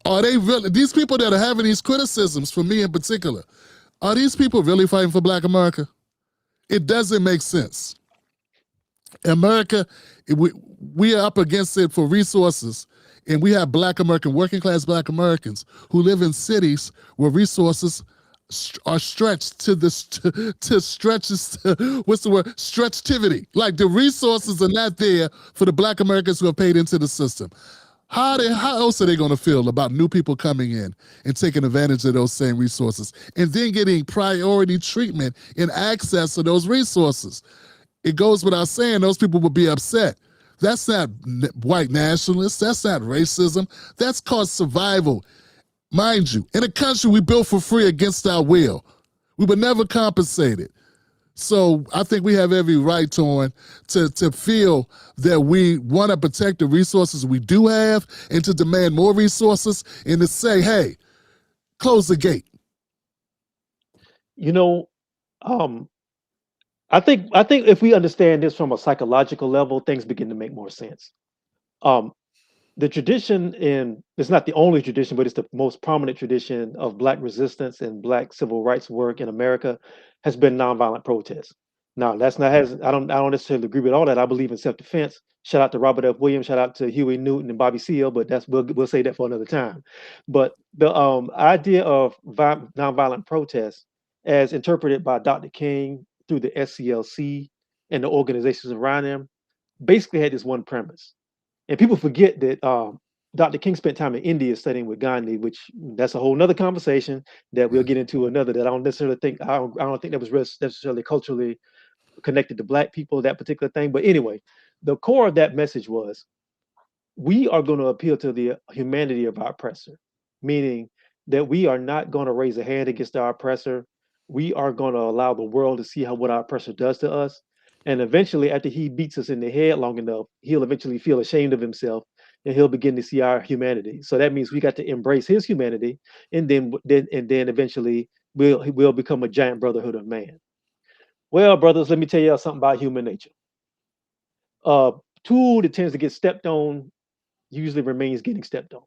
Are they really, these people that are having these criticisms, for me in particular, are these people really fighting for Black America? It doesn't make sense. America, we are up against it for resources, and we have Black American, working class Black Americans who live in cities where resources are stretched stretchtivity. Like the resources are not there for the Black Americans who have paid into the system. How else are they going to feel about new people coming in and taking advantage of those same resources and then getting priority treatment and access to those resources? It goes without saying those people would be upset. That's not white nationalists. That's not racism. That's called survival. Mind you, in a country we built for free against our will. We were never compensated. So I think we have every right, Torn, to feel that we want to protect the resources we do have and to demand more resources and to say, hey, close the gate. You know, I think if we understand this from a psychological level, things begin to make more sense. The tradition, and it's not the only tradition, but it's the most prominent tradition of Black resistance and Black civil rights work in America, has been nonviolent protest. Now, I don't necessarily agree with all that. I believe in self-defense. Shout out to Robert F. Williams. Shout out to Huey Newton and Bobby Seale. But we'll say that for another time. But the idea of nonviolent protest, as interpreted by Dr. King through the SCLC and the organizations around them, basically had this one premise. And people forget that Dr. King spent time in India studying with Gandhi, which that's a whole nother conversation that we'll get into another. That I don't think that was necessarily culturally connected to Black people, that particular thing. But anyway, the core of that message was, we are going to appeal to the humanity of our oppressor, meaning that we are not going to raise a hand against our oppressor. We are going to allow the world to see what our oppressor does to us. And eventually, after he beats us in the head long enough, he'll eventually feel ashamed of himself and he'll begin to see our humanity. So that means we got to embrace his humanity, and then eventually we'll become a giant brotherhood of man. Well, brothers, let me tell you something about human nature. Tool that tends to get stepped on usually remains getting stepped on.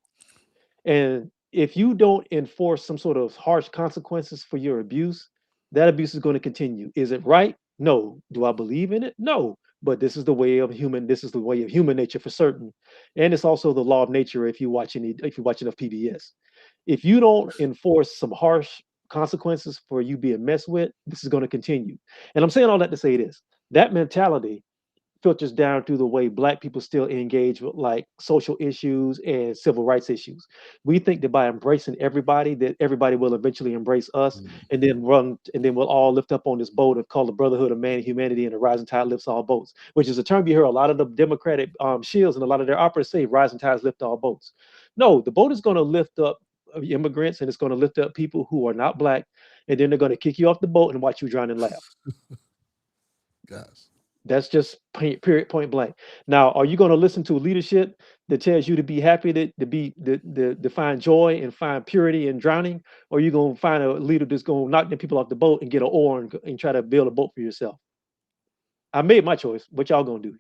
And if you don't enforce some sort of harsh consequences for your abuse, that abuse is going to continue. Is it right? No. Do I believe in it? No. But this is the way of human nature for certain. And it's also the law of nature if you watch enough PBS. If you don't enforce some harsh consequences for you being messed with, this is going to continue. And I'm saying all that to say this. That mentality filters down through the way Black people still engage with like social issues and civil rights issues. We think that by embracing everybody, that everybody will eventually embrace us, and then we'll all lift up on this boat of called the brotherhood of man and humanity, and the rising tide lifts all boats, which is a term you hear a lot of the Democratic shields and a lot of their operas say, rising tides lift all boats. No, the boat is going to lift up immigrants, and it's going to lift up people who are not Black, and then they're going to kick you off the boat and watch you drown and laugh. Gosh. That's just period, point blank. Now, are you going to listen to leadership that tells you to be happy, to find joy and find purity in drowning, or are you going to find a leader that's going to knock the people off the boat and get an oar and try to build a boat for yourself? I made my choice. What y'all gonna do?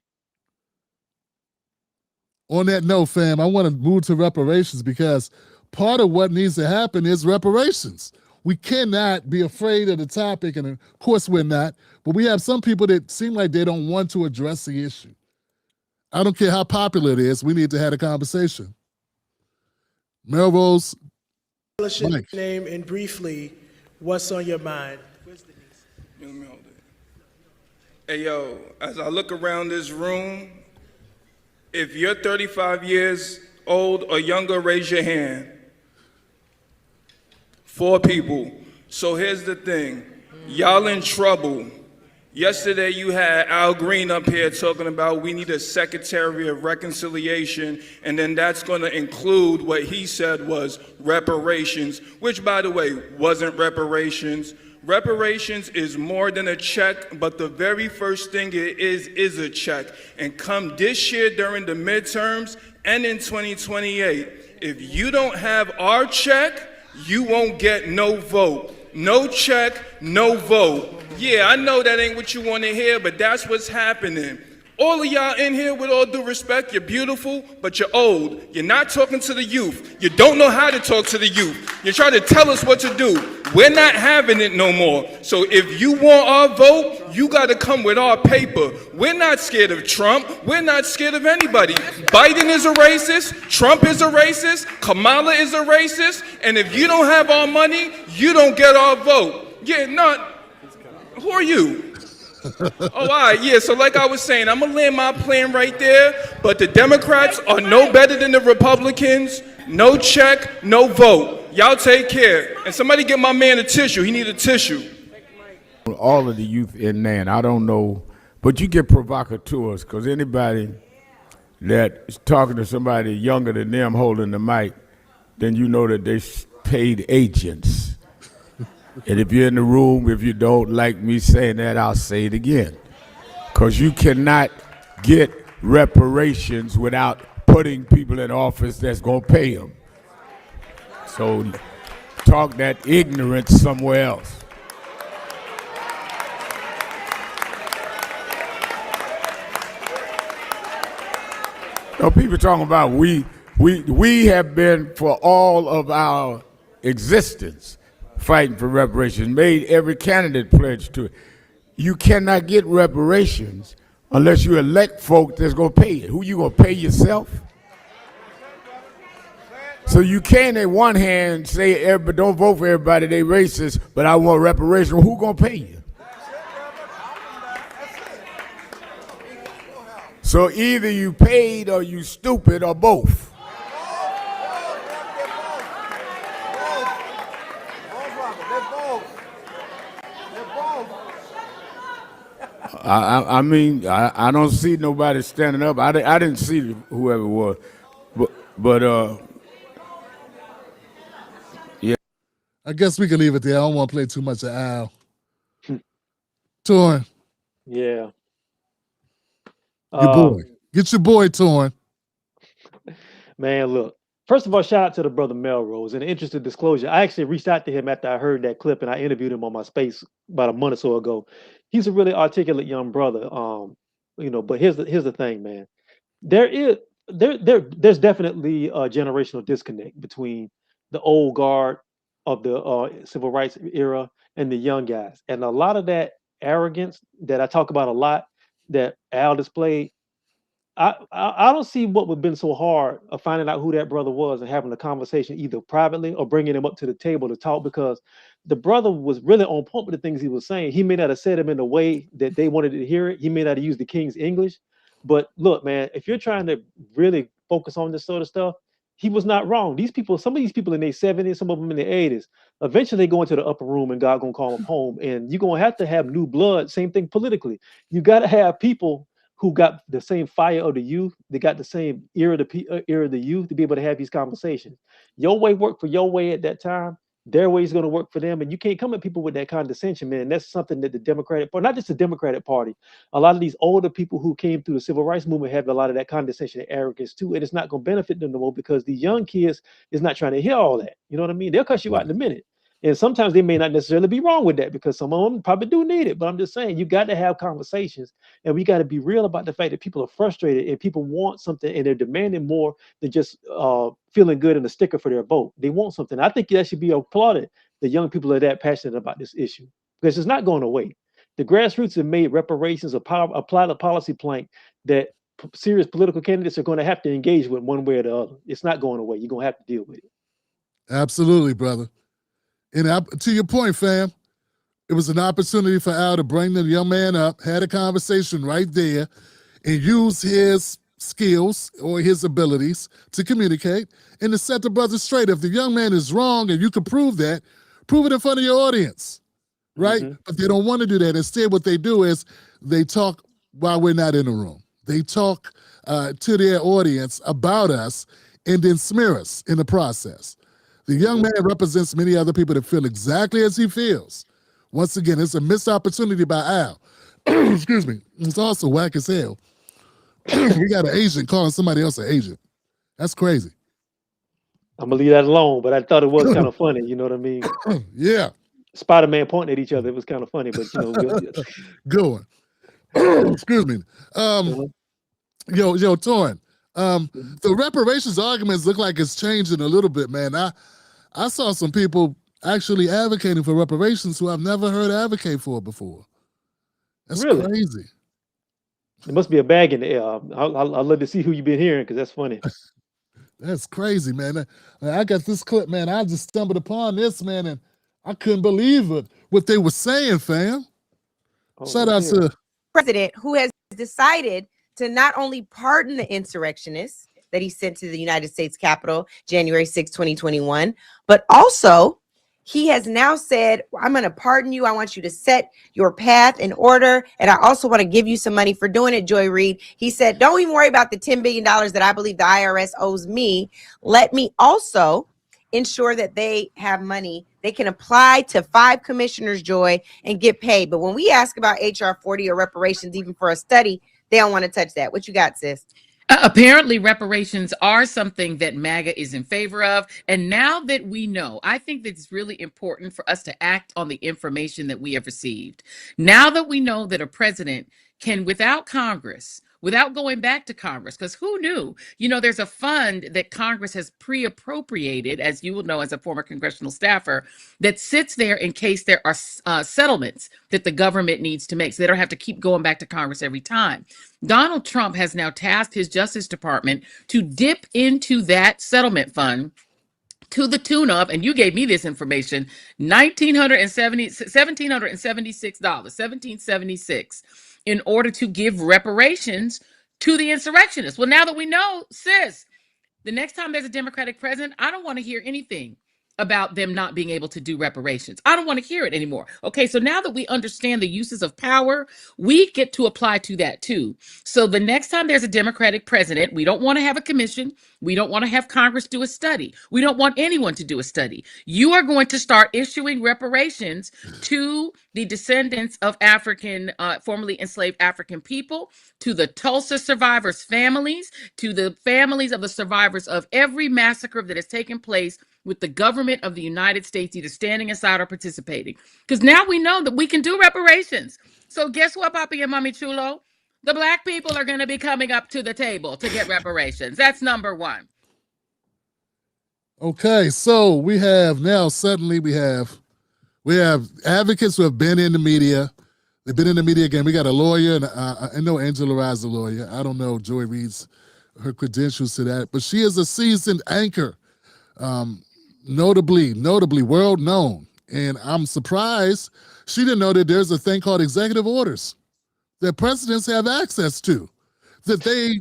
On that note, fam, I want to move to reparations, because part of what needs to happen is reparations. We cannot be afraid of the topic, and of course we're not, but we have some people that seem like they don't want to address the issue. I don't care how popular it is, we need to have a conversation. Melrose, Mike. Name and briefly, what's on your mind? Hey, yo, as I look around this room, if you're 35 years old or younger, raise your hand. 4 people. So here's the thing. Y'all in trouble. Yesterday you had Al Green up here talking about we need a Secretary of Reconciliation, and then that's going to include what he said was reparations, which, by the way, wasn't reparations. Reparations is more than a check, but the very first thing it is a check. And come this year during the midterms and in 2028, if you don't have our check, you won't get no vote. No check, no vote. Yeah, I know that ain't what you want to hear, but that's what's happening. All of y'all in here, with all due respect, you're beautiful, but you're old. You're not talking to the youth. You don't know how to talk to the youth. You're trying to tell us what to do. We're not having it no more. So if you want our vote, you got to come with our paper. We're not scared of Trump. We're not scared of anybody. Biden is a racist. Trump is a racist. Kamala is a racist. And if you don't have our money, you don't get our vote. Yeah, who are you? Oh, all right, yeah, so like I was saying, I'm going to land my plane right there, but the Democrats are no better than the Republicans. No check, no vote. Y'all take care. And somebody get my man a tissue. He need a tissue. All of the youth in there, and I don't know, but you get provocateurs, because anybody that is talking to somebody younger than them holding the mic, then you know that they paid agents. And if you're in the room, if you don't like me saying that, I'll say it again. Because you cannot get reparations without putting people in office that's going to pay them. So talk that ignorance somewhere else. No, people talking about we have been for all of our existence fighting for reparations, made every candidate pledge to it. You cannot get reparations unless you elect folk that's going to pay it. Who you going to pay yourself? So you can't, at one hand, say, don't vote for everybody, they racist, but I want reparations. Who going to pay you? So either you paid or you stupid or both. I mean, I don't see nobody standing up. I didn't see whoever it was, but yeah. I guess we can leave it there. I don't want to play too much of Al. Torn. Yeah. Your boy. Get your boy, Torn. Man, look. First of all, shout out to the brother Melrose. In the interest of disclosure, I actually reached out to him after I heard that clip, and I interviewed him on my space about a month or so ago. He's a really articulate young brother. But here's the thing, man. There's definitely a generational disconnect between the old guard of the civil rights era and the young guys. And a lot of that arrogance that I talk about a lot that Al displayed, I don't see what would have been so hard of finding out who that brother was and having a conversation either privately or bringing him up to the table to talk, because the brother was really on point with the things he was saying. He may not have said them in the way that they wanted to hear it. He may not have used the King's English, But look, man, if you're trying to really focus on this sort of stuff, he was not wrong. These people, some of these people in their 70s, some of them in their 80s, eventually they go into the upper room and God gonna call them home. And you're gonna have to have new blood. Same thing politically. You gotta have people who got the same fire of the youth, they got the same ear of the youth to be able to have these conversations. Your way worked for your way at that time. Their way is going to work for them, and you can't come at people with that condescension, man. That's something that the Democratic Party, not just the Democratic Party, a lot of these older people who came through the civil rights movement have a lot of that condescension and arrogance too, and it's not going to benefit them no more because the young kids is not trying to hear all that. You know what I mean? They'll cuss you out in a minute. And sometimes they may not necessarily be wrong with that because some of them probably do need it. But I'm just saying, you got to have conversations and we got to be real about the fact that people are frustrated and people want something and they're demanding more than just feeling good and a sticker for their vote. They want something. I think that should be applauded. The young people are that passionate about this issue because it's not going away. The grassroots have made reparations applied a policy plank that serious political candidates are going to have to engage with one way or the other. It's not going away. You're going to have to deal with it. Absolutely, brother. And to your point, fam, it was an opportunity for Al to bring the young man up, had a conversation right there, and use his skills or his abilities to communicate and to set the brother straight. If the young man is wrong and you can prove that, prove it in front of your audience, right? Mm-hmm. But they don't want to do that. Instead, what they do is they talk while we're not in the room. They talk to their audience about us and then smear us in the process. The young man represents many other people that feel exactly as he feels. Once again, it's a missed opportunity by Al. Excuse me. It's also whack as hell. We got an agent calling somebody else an agent. That's crazy. I'm going to leave that alone, but I thought it was kind of funny. You know what I mean? Yeah. Spider-Man pointing at each other. It was kind of funny, but you know. Good one. Excuse me. Yo, Torin. The reparations arguments look like it's changing a little bit, man. I saw some people actually advocating for reparations who I've never heard advocate for before. That's really crazy. There must be a bag in the air. I'll love to see who you've been hearing because that's funny. That's crazy, man. I got this clip, man. I just stumbled upon this, man, and I couldn't believe it, what they were saying, fam. Shout out to president who has decided to not only pardon the insurrectionists that he sent to the United States Capitol January 6, 2021, but also he has now said, I'm going to pardon you. I want you to set your path in order. And I also want to give you some money for doing it, Joy Reid. He said, don't even worry about the $10 billion that I believe the IRS owes me. Let me also ensure that they have money. They can apply to 5 commissioners, Joy, and get paid. But when we ask about HR 40 or reparations, even for a study, they don't want to touch that. What you got, sis? Apparently, reparations are something that MAGA is in favor of. And now that we know, I think that it's really important for us to act on the information that we have received. Now that we know that a president can, without Congress, without going back to Congress, because who knew? You know, there's a fund that Congress has pre-appropriated, as you will know as a former congressional staffer, that sits there in case there are settlements that the government needs to make, so they don't have to keep going back to Congress every time. Donald Trump has now tasked his Justice Department to dip into that settlement fund to the tune of, and you gave me this information, $1,776, in order to give reparations to the insurrectionists. Well, now that we know, sis, the next time there's a Democratic president, I don't want to hear anything about them not being able to do reparations. I don't want to hear it anymore. Okay, so now that we understand the uses of power, we get to apply to that too. So the next time there's a Democratic president, we don't want to have a commission. We don't want to have Congress do a study. We don't want anyone to do a study. You are going to start issuing reparations to the descendants of African, formerly enslaved African people, to the Tulsa survivors' families, to the families of the survivors of every massacre that has taken place with the government of the United States either standing aside or participating. Because now we know that we can do reparations. So guess what, Papi and Mommy Chulo? The Black people are going to be coming up to the table to get reparations. That's number one. Okay, so we have now suddenly we have advocates who have been in the media. They've been in the media again. We got a lawyer, and I know Angela Rye is a lawyer. I don't know Joy Reid's her credentials to that, but she is a seasoned anchor. Notably world known. And I'm surprised she didn't know that there's a thing called executive orders that presidents have access to that they,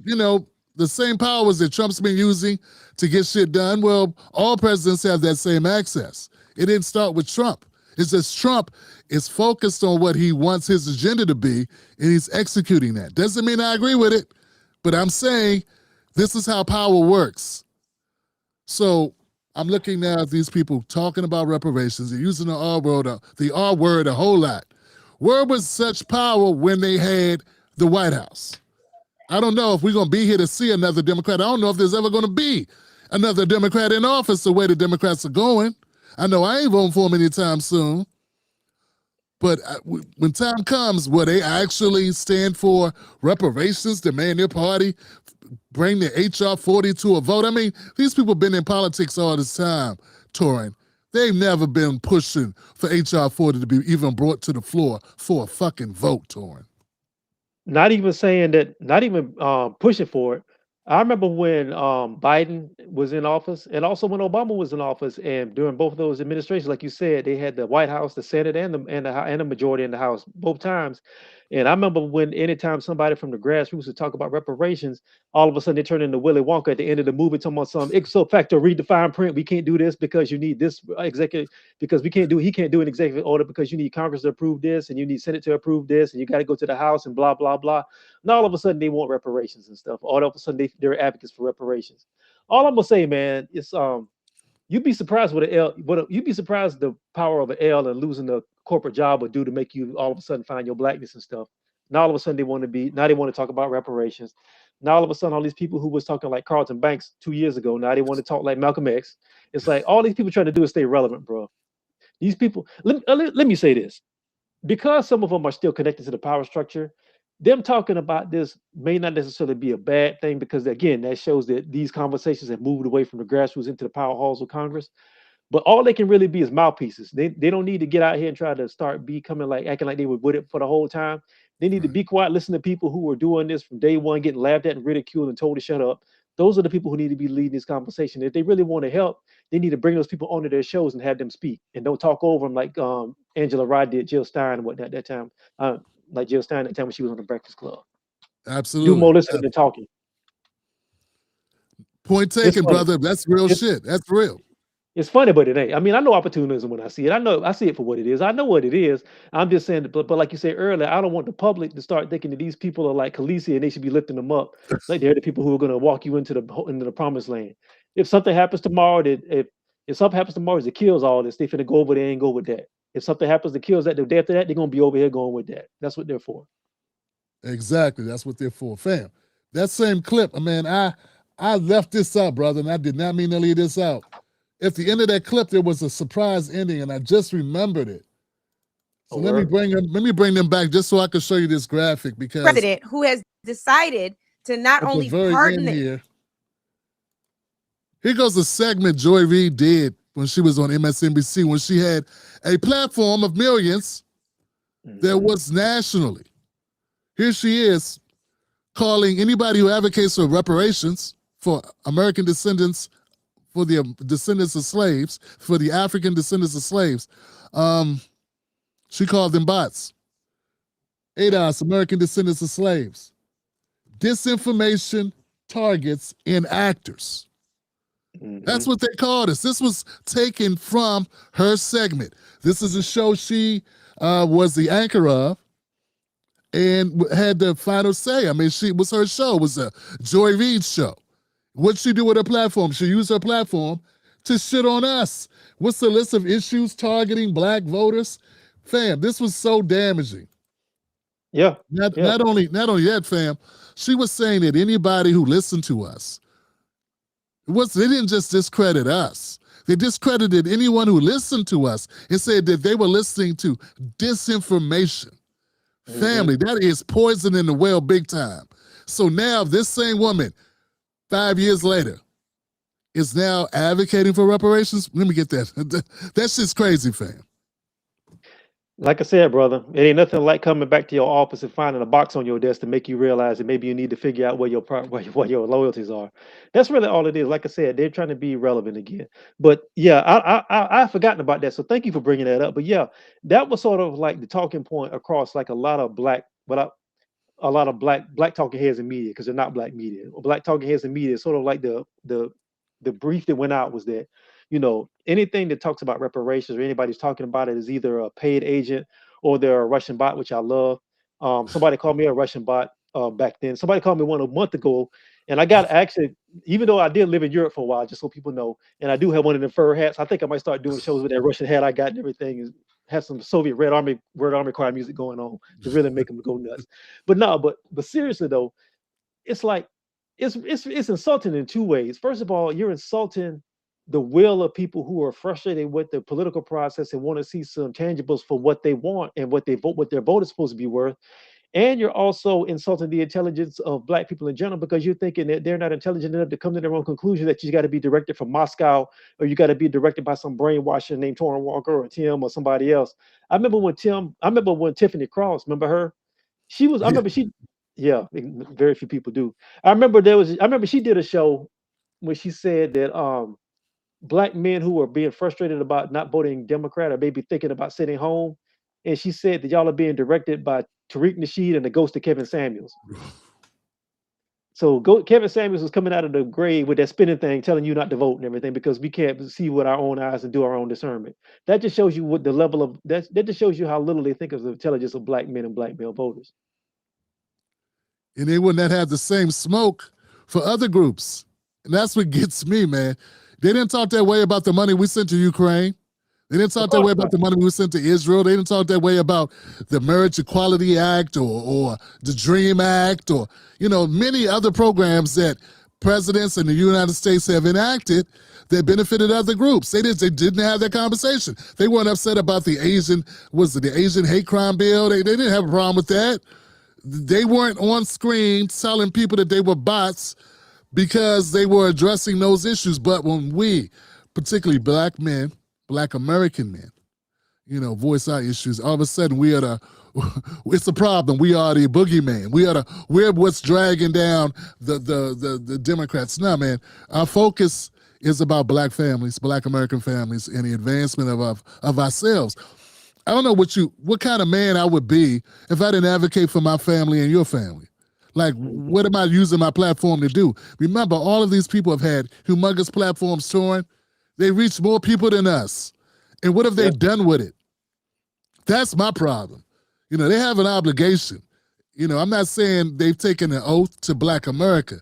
the same powers that Trump's been using to get shit done. Well, all presidents have that same access. It didn't start with Trump. It's just Trump is focused on what he wants his agenda to be, and he's executing that. Doesn't mean I agree with it, but I'm saying this is how power works. So I'm looking now at these people talking about reparations and using the R word a whole lot. Where was such power when they had the White House? I don't know if we're going to be here to see another Democrat. I don't know if there's ever going to be another Democrat in office the way the Democrats are going. I know I ain't voting for them anytime soon. But when time comes, will they actually stand for reparations, demand their party, bring the HR 40 to a vote? I mean, these people have been in politics all this time, Torin. They've never been pushing for HR 40 to be even brought to the floor for a fucking vote, Torin. Not even saying that, not even pushing for it. I remember when Biden was in office, and also when Obama was in office, and during both of those administrations, like you said, they had the White House, the Senate, and the majority in the House both times. And I remember when anytime somebody from the grassroots would talk about reparations, all of a sudden they turn into Willy Wonka at the end of the movie, talking about some ipso facto, read the fine print. We can't do this because you need this executive, because he can't do an executive order because you need Congress to approve this, and you need Senate to approve this, and you got to go to the House and blah, blah, blah. And all of a sudden they want reparations and stuff. All of a sudden they're advocates for reparations. All I'm gonna say, man, is you'd be surprised what you'd be surprised the power of an L and losing the corporate job would do to make you all of a sudden find your blackness and stuff. Now all of a sudden they want to talk about reparations. Now all of a sudden all these people who was talking like Carlton Banks 2 years ago, now they want to talk like Malcolm X. It's like all these people trying to do is stay relevant, bro. These people, let me say this, because some of them are still connected to the power structure. Them talking about this may not necessarily be a bad thing, because again, that shows that these conversations have moved away from the grassroots into the power halls of Congress. But all they can really be is mouthpieces. They don't need to get out here and try to start becoming like acting like they were with it for the whole time. They need to be quiet, listen to people who are doing this from day one, getting laughed at and ridiculed and told to shut up. Those are the people who need to be leading this conversation. If they really want to help, they need to bring those people onto their shows and have them speak, and don't talk over them like Angela Rye did Jill Stein and whatnot that time. Like Jill Stein at the time when she was on the Breakfast Club. Absolutely. Do more listening than talking. Point taken, brother. That's real shit. That's real. It's funny, but it ain't. I mean, I know opportunism when I see it. I see it for what it is. I know what it is. I'm just saying, but like you said earlier, I don't want the public to start thinking that these people are like Khaleesi and they should be lifting them up. Like they're the people who are going to walk you into the promised land. If something happens tomorrow, if something happens tomorrow that kills all this, they finna go over there and go with that. If something happens that kills that the day after that, they're gonna be over here going with that. That's what they're for. Exactly. That's what they're for, fam. That same clip, man, I left this out, brother, and I did not mean to leave this out. At the end of that clip, there was a surprise ending, and I just remembered it. So let me bring them back just so I can show you this graphic, because president who has decided to not only pardon here goes a segment Joy Reid did when she was on MSNBC, when she had a platform of millions that was nationally. Here she is calling anybody who advocates for reparations for American descendants, for the descendants of slaves, for the African descendants of slaves. She called them bots. ADOS, American descendants of slaves. Disinformation targets and actors. That's what they called us. This was taken from her segment. This is a show she was the anchor of and had the final say. I mean, her show. It was a Joy Reid show. What'd she do with her platform? She used her platform to shit on us. What's the list of issues targeting black voters? Fam, this was so damaging. Yeah. Not only that, fam, she was saying that anybody who listened to us, they didn't just discredit us. They discredited anyone who listened to us and said that they were listening to disinformation. Family, that is poison in the well big time. So now this same woman, 5 years later, is now advocating for reparations. Let me get that. That's just crazy, fam. Like I said, brother, it ain't nothing like coming back to your office and finding a box on your desk to make you realize that maybe you need to figure out where your loyalties are. That's really all it is. Like I said, they're trying to be relevant again. But yeah, I've forgotten about that. So thank you for bringing that up. But yeah, that was sort of like the talking point across like a lot of black, a lot of black talking heads in media because they're not black media. Or black talking heads in media is sort of like the brief that went out was that, anything that talks about reparations or anybody's talking about it is either a paid agent or they're a Russian bot, which I love. Somebody called me a Russian bot back then. Somebody called me one a month ago, and I got actually, even though I did live in Europe for a while, just so people know, and I do have one of the fur hats. I think I might start doing shows with that Russian hat I got and everything. Is have some Soviet Red Army choir music going on to really make them go nuts. But no, but seriously though, it's like it's insulting in two ways. First of all, you're insulting the will of people who are frustrated with the political process and want to see some tangibles for what they want and what their vote is supposed to be worth. And you're also insulting the intelligence of black people in general because you're thinking that they're not intelligent enough to come to their own conclusion that you got to be directed from Moscow or you got to be directed by some brainwasher named Torrin Walker or Tim or somebody else. I remember when Tiffany Cross, remember her? Very few people do. I remember she did a show when she said that black men who are being frustrated about not voting Democrat or maybe thinking about sitting home. And she said that y'all are being directed by Tariq Nasheed and the ghost of Kevin Samuels. So Kevin Samuels was coming out of the grave with that spinning thing telling you not to vote and everything because we can't see with our own eyes and do our own discernment. That just shows you what the level of that just shows you how little they think of the intelligence of black men and black male voters. And they would not have the same smoke for other groups. And that's what gets me, man. They didn't talk that way about the money we sent to Ukraine. They didn't talk that way about the money we sent to Israel. They didn't talk that way about the Marriage Equality Act or the DREAM Act or, many other programs that presidents in the United States have enacted that benefited other groups. They didn't have that conversation. They weren't upset about the Asian hate crime bill. They didn't have a problem with that. They weren't on screen telling people that they were bots because they were addressing those issues. But when we, particularly black men, black American men, voice our issues, all of a sudden it's a problem. We are the boogeyman. We're what's dragging down the Democrats. No, man, our focus is about black families, black American families, and the advancement of ourselves. I don't know what kind of man I would be if I didn't advocate for my family and your family. Like, what am I using my platform to do? Remember, all of these people have had humongous platforms, Torrin. They reach more people than us. And what have they done with it? That's my problem. They have an obligation. I'm not saying they've taken an oath to black America.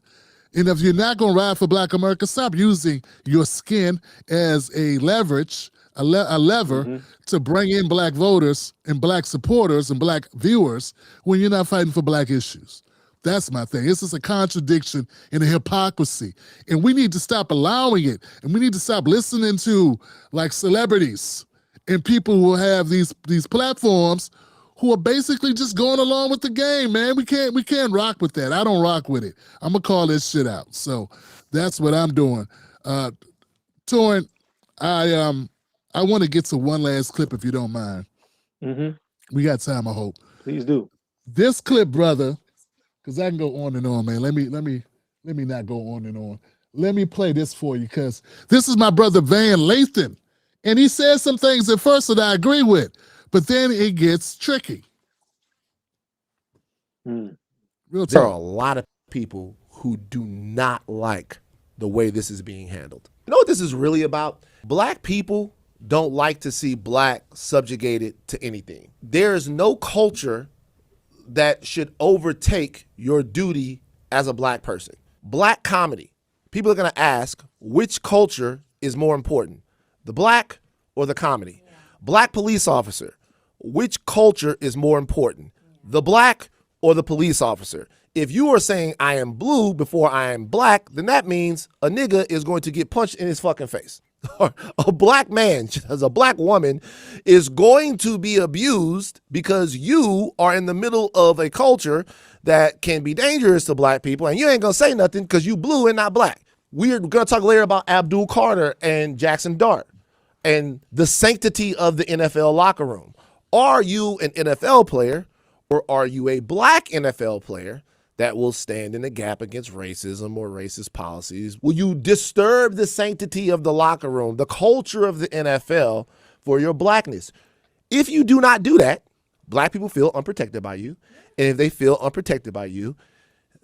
And if you're not going to ride for black America, stop using your skin as a leverage, a lever to bring in black voters and black supporters and black viewers when you're not fighting for black issues. That's my thing. It's just a contradiction and a hypocrisy. And we need to stop allowing it. And we need to stop listening to like celebrities and people who have these platforms who are basically just going along with the game, man. We can't rock with that. I don't rock with it. I'm gonna call this shit out. So that's what I'm doing. Torrin, I want to get to one last clip if you don't mind. We got time, I hope. Please do. This clip, brother, because I can go on and on, man. Let me not go on and on. Let me play this for you, because this is my brother Van Lathan. And he says some things at first that I agree with, but then it gets tricky. Real talk. There are a lot of people who do not like the way this is being handled. You know what this is really about? Black people don't like to see black subjugated to anything. There is no culture that should overtake your duty as a black person. Black comedy. People are going to ask, which culture is more important, the black or the comedy? Black police officer. Which culture is more important, the black or the police officer? If you are saying I am blue before I am black, then that means a nigga is going to get punched in his fucking face. A black man, as a black woman, is going to be abused because you are in the middle of a culture that can be dangerous to black people, and you ain't gonna say nothing because you blue and not black. We're gonna talk later about Abdul Carter and Jackson Dart and the sanctity of the NFL locker room. Are you an NFL player, or are you a black NFL player that will stand in the gap against racism or racist policies? Will you disturb the sanctity of the locker room, the culture of the NFL, for your blackness? If you do not do that, Black people feel unprotected by you. And if they feel unprotected by you,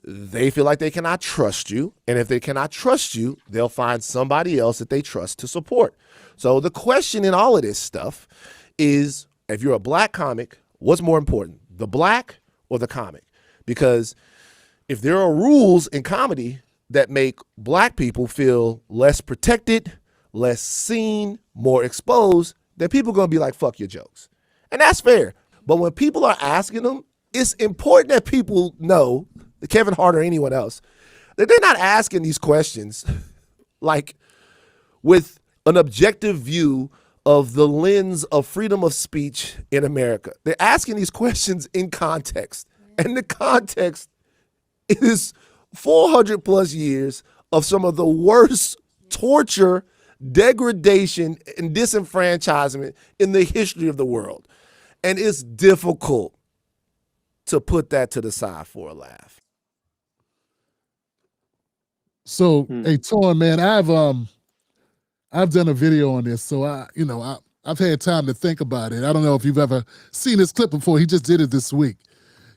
they feel like they cannot trust you. And if they cannot trust you, they'll find somebody else that they trust to support. So the question in all of this stuff is, if you're a black comic, what's more important, the black or the comic? Because if there are rules in comedy that make black people feel less protected, less seen, more exposed, then people are going to be like, fuck your jokes. And that's fair. But when people are asking them, it's important that people know, Kevin Hart or anyone else, that they're not asking these questions like with an objective view of the lens of freedom of speech in America. They're asking these questions in context. And the context is 400 plus years of some of the worst torture, degradation, and disenfranchisement in the history of the world. And it's difficult to put that to the side for a laugh. So, hey, Torn, man, I've done a video on this, so I've had time to think about it. I don't know if you've ever seen this clip before. He just did it this week.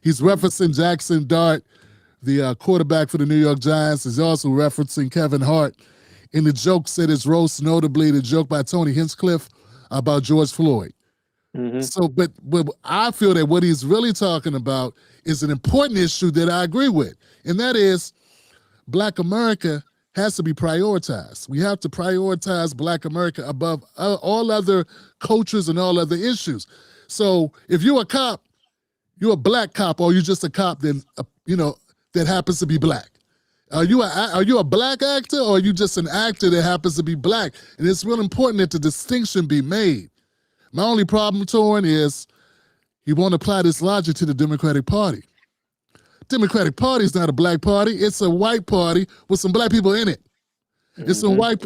He's referencing Jackson Dart, the quarterback for the New York Giants. He's also referencing Kevin Hart in the jokes at his roast, notably the joke by Tony Hinchcliffe about George Floyd. So, but I feel that what he's really talking about is an important issue that I agree with, and that is Black America has to be prioritized. We have to prioritize Black America above all other cultures and all other issues. So if you're a cop, you're a black cop, or you're just a cop that happens to be black. Are you a black actor, or are you just an actor that happens to be black? And it's real important that the distinction be made. My only problem, Torrin, is he won't apply this logic to the Democratic Party. Democratic Party is not a black party. It's a white party with some black people in it. It's a white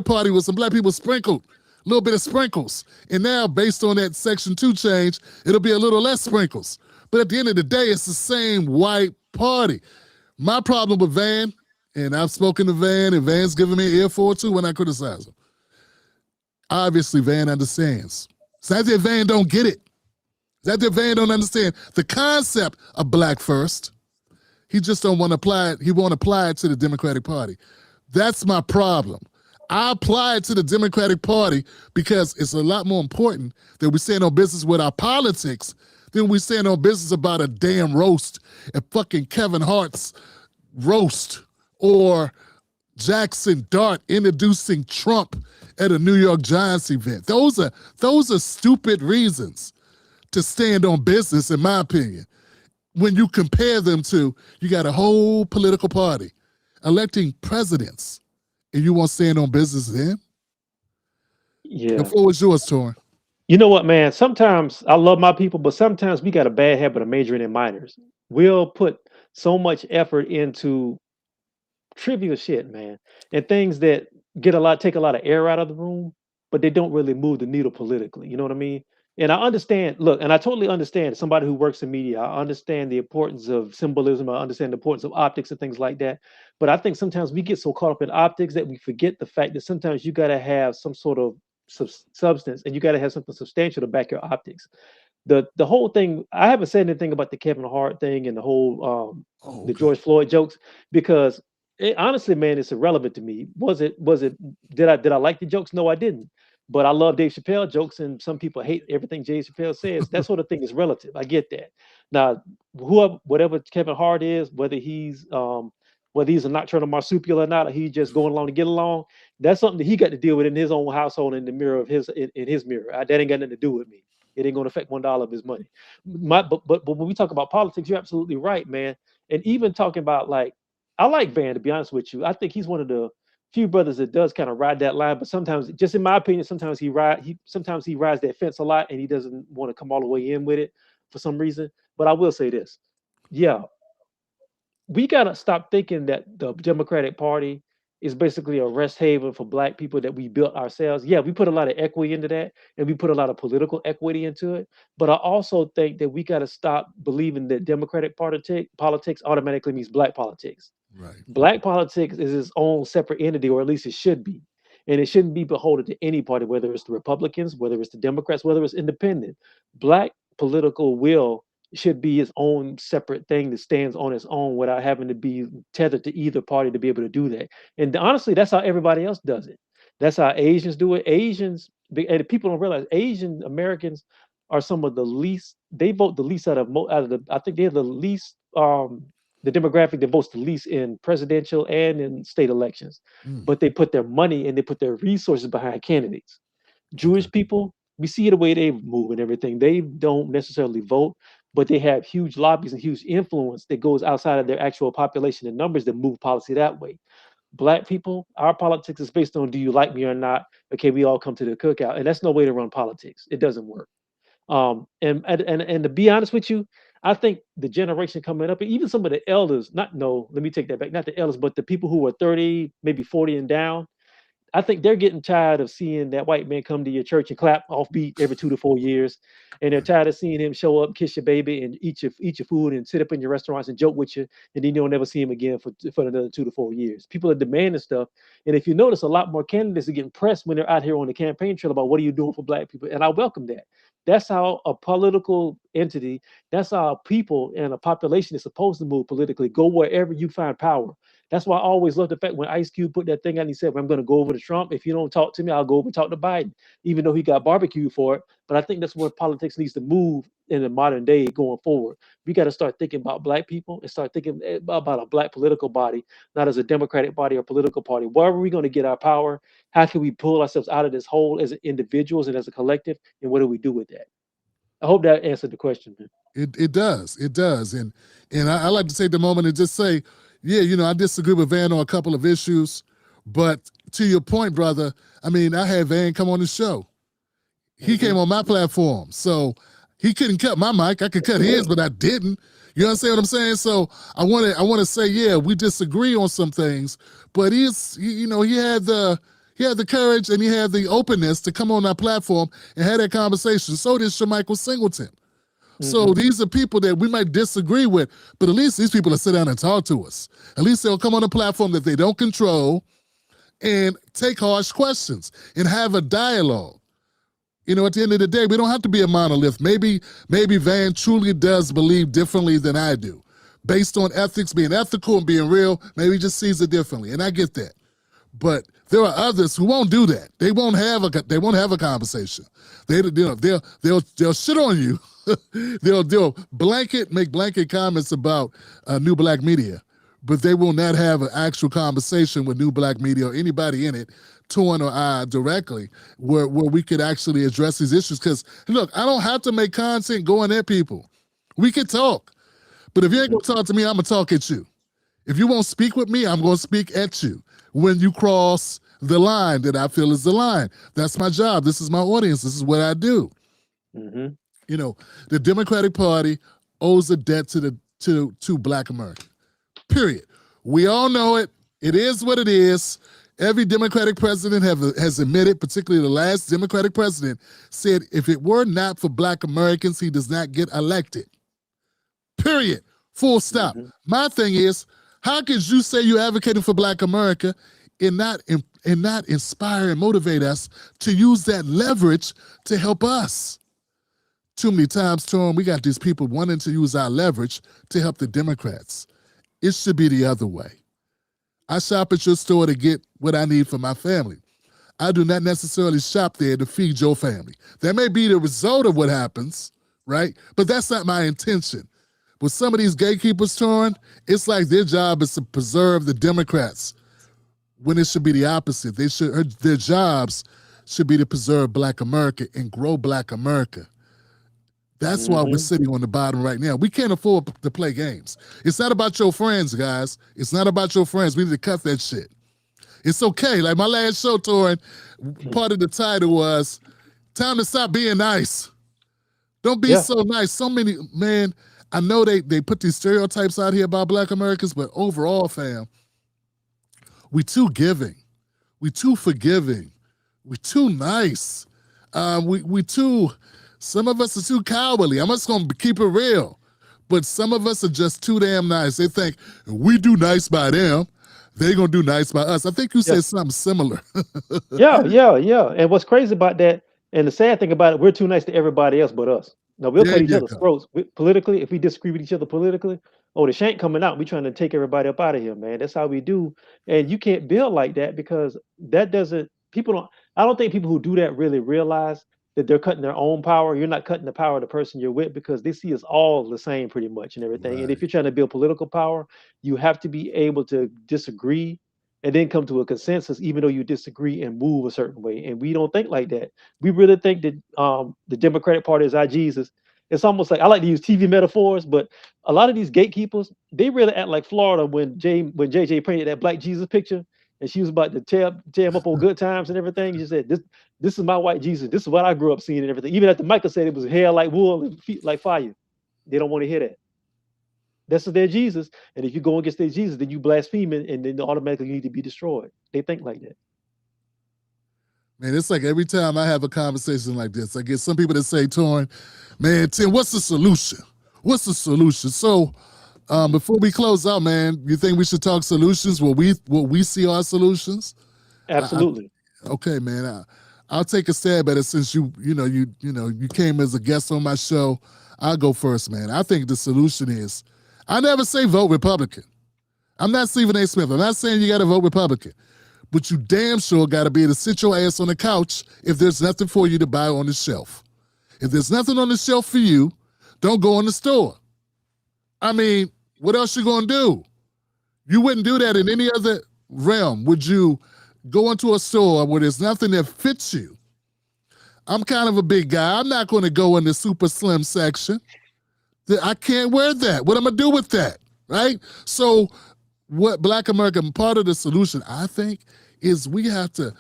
party with some black people sprinkled, a little bit of sprinkles. And now, based on that Section 2 change, it'll be a little less sprinkles. But at the end of the day, it's the same white party. My problem with Van, and I've spoken to Van, and Van's giving me an earful too when I criticize him. Obviously, Van understands. It's not that Van don't get it. It's not that Van don't understand the concept of black first. He just don't want to apply it. He won't apply it to the Democratic Party. That's my problem. I apply it to the Democratic Party because it's a lot more important that we stand on business with our politics than we stand on business about a damn roast at fucking Kevin Hart's roast or Jackson Dart introducing Trump at a New York Giants event. Those are stupid reasons to stand on business, in my opinion. When you compare them to, you got a whole political party electing presidents, and you want to stand on business then? Yeah. The floor is yours, Torrin. You know what, man? Sometimes I love my people, but sometimes we got a bad habit of majoring in minors. We'll put so much effort into trivial shit, man, and things that take a lot of air out of the room, but they don't really move the needle politically. You know what I mean? And I understand, look, and I totally understand somebody who works in media. I understand the importance of symbolism. I understand the importance of optics and things like that. But I think sometimes we get so caught up in optics that we forget the fact that sometimes you got to have some sort of substance, and you got to have something substantial to back your optics. The whole thing, I haven't said anything about the Kevin Hart thing and the whole the George Floyd jokes, because honestly, man, it's irrelevant to me. Did I like the jokes? No, I didn't. But I love Dave Chappelle jokes, and some people hate everything Dave Chappelle says. That sort of thing is relative. I get that. Now, whatever Kevin Hart is, whether he's a nocturnal marsupial or not, or he's just going along to get along, that's something that he got to deal with in his own household, in the mirror of his mirror. That ain't got nothing to do with me. It ain't going to affect $1 of his money. But when we talk about politics, you're absolutely right, man. And even talking about, like, I like Van, to be honest with you. I think he's one of the few brothers that does kind of ride that line, but sometimes, just in my opinion, sometimes he rides that fence a lot, and he doesn't want to come all the way in with it for some reason. But I will say this. Yeah, we got to stop thinking that the Democratic Party is basically a rest haven for black people that we built ourselves. Yeah, we put a lot of equity into that, and we put a lot of political equity into it. But I also think that we got to stop believing that Democratic politics automatically means black politics. Right. Black politics is its own separate entity, or at least it should be. And it shouldn't be beholden to any party, whether it's the Republicans, whether it's the Democrats, whether it's independent. Black political will should be its own separate thing that stands on its own without having to be tethered to either party to be able to do that. And honestly, that's how everybody else does it. That's how Asians do it. And people don't realize Asian Americans are some of the least. They vote the least out of the. I think they're the least. The demographic that votes the least in presidential and in state elections, but they put their money and they put their resources behind candidates. Jewish people, we see the way they move and everything. They don't necessarily vote, but they have huge lobbies and huge influence that goes outside of their actual population and numbers that move policy that way. Black people, our politics is based on, do you like me or not? Okay, we all come to the cookout, and that's no way to run politics. It doesn't work. And to be honest with you, I think the generation coming up, and even some of the elders, let me take that back, not the elders, but the people who are 30, maybe 40 and down, I think they're getting tired of seeing that white man come to your church and clap offbeat every 2 to 4 years. And they're tired of seeing him show up, kiss your baby, and eat your food and sit up in your restaurants and joke with you. And then you'll never see him again for another 2 to 4 years. People are demanding stuff. And if you notice, a lot more candidates are getting pressed when they're out here on the campaign trail about what are you doing for Black people. And I welcome that. That's how a political entity, that's how people and a population is supposed to move politically. Go wherever you find power. That's why I always love the fact when Ice Cube put that thing out and he said, I'm going to go over to Trump. If you don't talk to me, I'll go over and talk to Biden, even though he got barbecued for it. But I think that's where politics needs to move in the modern day going forward. We got to start thinking about Black people and start thinking about a Black political body, not as a Democratic body or political party. Where are we going to get our power? How can we pull ourselves out of this hole as individuals and as a collective? And what do we do with that? I hope that answered the question, man. It does. And I like to take the moment and just say, yeah, I disagree with Van on a couple of issues, but to your point, brother, I mean, I had Van come on the show. He came on my platform, so he couldn't cut my mic. I could cut his, but I didn't. You understand what I'm saying? So I want to say, yeah, we disagree on some things, but he had the courage and he had the openness to come on our platform and have that conversation. So did Shamichael Singleton. So these are people that we might disagree with, but at least these people will sit down and talk to us. At least they'll come on a platform that they don't control and take harsh questions and have a dialogue. At the end of the day, we don't have to be a monolith. Maybe Van truly does believe differently than I do. Based on ethics, being ethical and being real, maybe he just sees it differently, and I get that. But there are others who won't do that. They won't have a conversation. They'll shit on you. they'll make blanket comments about New Black Media, but they will not have an actual conversation with New Black Media or anybody in it, Torn or I, directly, where we could actually address these issues. Because look, I don't have to make content going at people. We can talk, but if you ain't gonna talk to me, I'm gonna talk at you. If you won't speak with me, I'm gonna speak at you when you cross the line that I feel is the line. That's my job. This is my audience. This is what I do. The Democratic Party owes a debt to Black America. Period. We all know it. It is what it is. Every Democratic president has admitted, particularly the last Democratic president, said if it were not for Black Americans, he does not get elected. Period. Full stop. My thing is, how could you say you're advocating for Black America and not inspire and motivate us to use that leverage to help us? Too many times, Torn, we got these people wanting to use our leverage to help the Democrats. It should be the other way. I shop at your store to get what I need for my family. I do not necessarily shop there to feed your family. That may be the result of what happens, right? But that's not my intention. With some of these gatekeepers, Torn, it's like their job is to preserve the Democrats when it should be the opposite. Their jobs should be to preserve Black America and grow Black America. That's why we're sitting on the bottom right now. We can't afford to play games. It's not about your friends, guys. It's not about your friends. We need to cut that shit. It's okay. Like my last show, Torn, part of the title was, time to stop being nice. Don't be so nice. So many, man, I know they put these stereotypes out here about Black Americans, but overall, fam, we too giving. We too forgiving. We too nice. Some of us are too cowardly. I'm just going to keep it real. But some of us are just too damn nice. They think, we do nice by them, they're going to do nice by us. I think you said something similar. Yeah. And what's crazy about that, and the sad thing about it, we're too nice to everybody else but us. No, we'll There cut each you other's go. throats politically. If we disagree with each other politically, oh, the shank coming out. We trying to take everybody up out of here, man. That's how we do. And you can't build like that because that doesn't. People don't. I don't think people who do that really realize that they're cutting their own power. You're not cutting the power of the person you're with because they see us all the same pretty much and everything. And if Right. you're trying to build political power, you have to be able to disagree and then come to a consensus, even though you disagree and move a certain way. And we don't think like that. We really think that the Democratic Party is our Jesus. It's almost like I like to use TV metaphors, but a lot of these gatekeepers, they really act like Florida when JJ painted that black Jesus picture and she was about to tear him up on good times and everything. She said, this is my white Jesus. This is what I grew up seeing and everything. Even after Michael said it was hair like wool and feet like fire. They don't want to hear that. That's their Jesus. And if you go against their Jesus, then you blaspheme it, and then automatically you need to be destroyed. They think like that. Man, it's like every time I have a conversation like this, I get some people that say, Torn, man, Tim, what's the solution? What's the solution? So before we close out, man, you think we should talk solutions? What we see our solutions? Absolutely. Okay, man. I'll take a stab at it since you came as a guest on my show. I'll go first, man. I think the solution is, I never say vote Republican. I'm not Stephen A. Smith. I'm not saying you got to vote Republican. But you damn sure got to be able to sit your ass on the couch if there's nothing for you to buy on the shelf. If there's nothing on the shelf for you, don't go in the store. I mean, what else you gonna do? You wouldn't do that in any other realm. Would you go into a store where there's nothing that fits you? I'm kind of a big guy. I'm not going to go in the super slim section. I can't wear that. What am I gonna do with that, right? So what Black America, part of the solution, I think, is we have to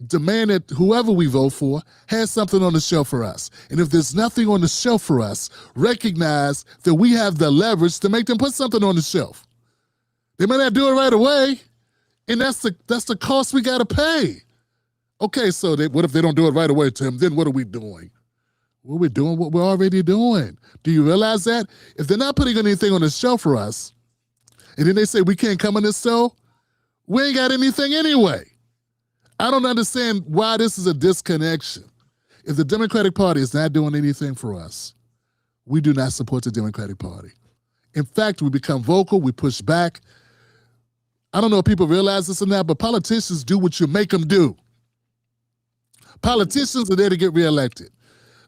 demand that whoever we vote for has something on the shelf for us. And if there's nothing on the shelf for us, recognize that we have the leverage to make them put something on the shelf. They may not do it right away, and that's the cost we got to pay. Okay, so what if they don't do it right away, Tim? Then what are we doing? We're doing what we're already doing. Do you realize that? If they're not putting anything on the shelf for us, and then they say we can't come in this store, we ain't got anything anyway. I don't understand why this is a disconnection. If the Democratic Party is not doing anything for us, we do not support the Democratic Party. In fact, we become vocal, we push back. I don't know if people realize this or not, but politicians do what you make them do. Politicians are there to get reelected.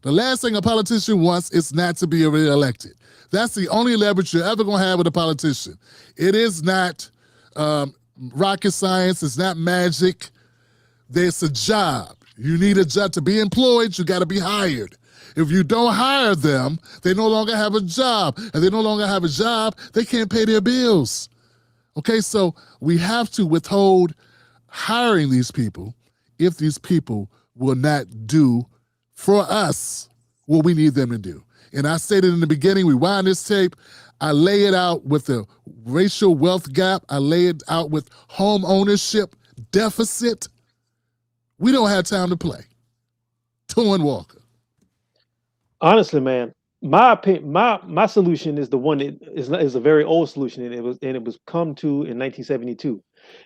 The last thing a politician wants is not to be reelected. That's the only leverage you're ever going to have with a politician. It is not rocket science. It's not magic. There's a job. You need a job. To be employed, you got to be hired. If you don't hire them, they no longer have a job. And they no longer have a job, they can't pay their bills. Okay, so we have to withhold hiring these people if these people will not do for us what we need them to do. And I stated in the beginning, we wind this tape, I lay it out with the racial wealth gap. I lay it out with home ownership deficit. We don't have time to play. Torn Walker. Honestly, man, my opinion, my solution is the one that is a very old solution, and it was come to in 1972.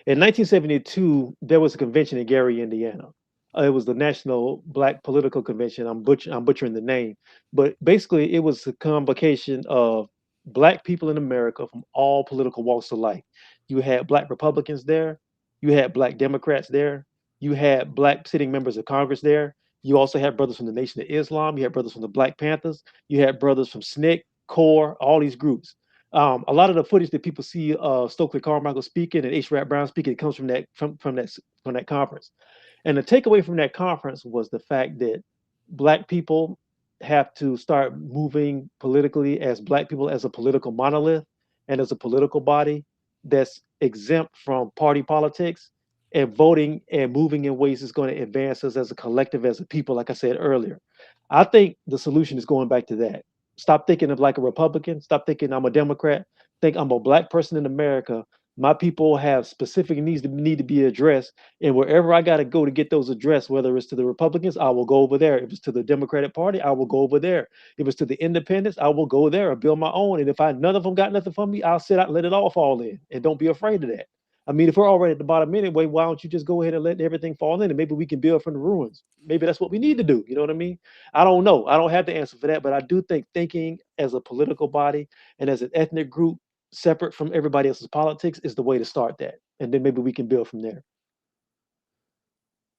In 1972, there was a convention in Gary, Indiana. It was the National Black Political Convention. I'm butchering the name, but basically, it was a convocation of Black people in America from all political walks of life. You had Black Republicans there, you had Black Democrats there, you had Black sitting members of Congress there. You also had brothers from the Nation of Islam. You had brothers from the Black Panthers. You had brothers from SNCC, CORE, all these groups. A lot of the footage that people see Stokely Carmichael speaking and H. Rap Brown speaking, it comes from that conference. And the takeaway from that conference was the fact that Black people have to start moving politically as Black people as a political monolith and as a political body that's exempt from party politics, and voting and moving in ways that's going to advance us as a collective, as a people, like I said earlier. I think the solution is going back to that. Stop thinking of like a Republican. Stop thinking I'm a Democrat. Think I'm a Black person in America. My people have specific needs that need to be addressed. And wherever I got to go to get those addressed, whether it's to the Republicans, I will go over there. If it's to the Democratic Party, I will go over there. If it's to the independents, I will go there or build my own. And if none of them got nothing for me, I'll sit out and let it all fall in. And don't be afraid of that. I mean, if we're already at the bottom anyway, why don't you just go ahead and let everything fall in and maybe we can build from the ruins? Maybe that's what we need to do. You know what I mean? I don't know. I don't have the answer for that, but I do think thinking as a political body and as an ethnic group separate from everybody else's politics is the way to start that. And then maybe we can build from there.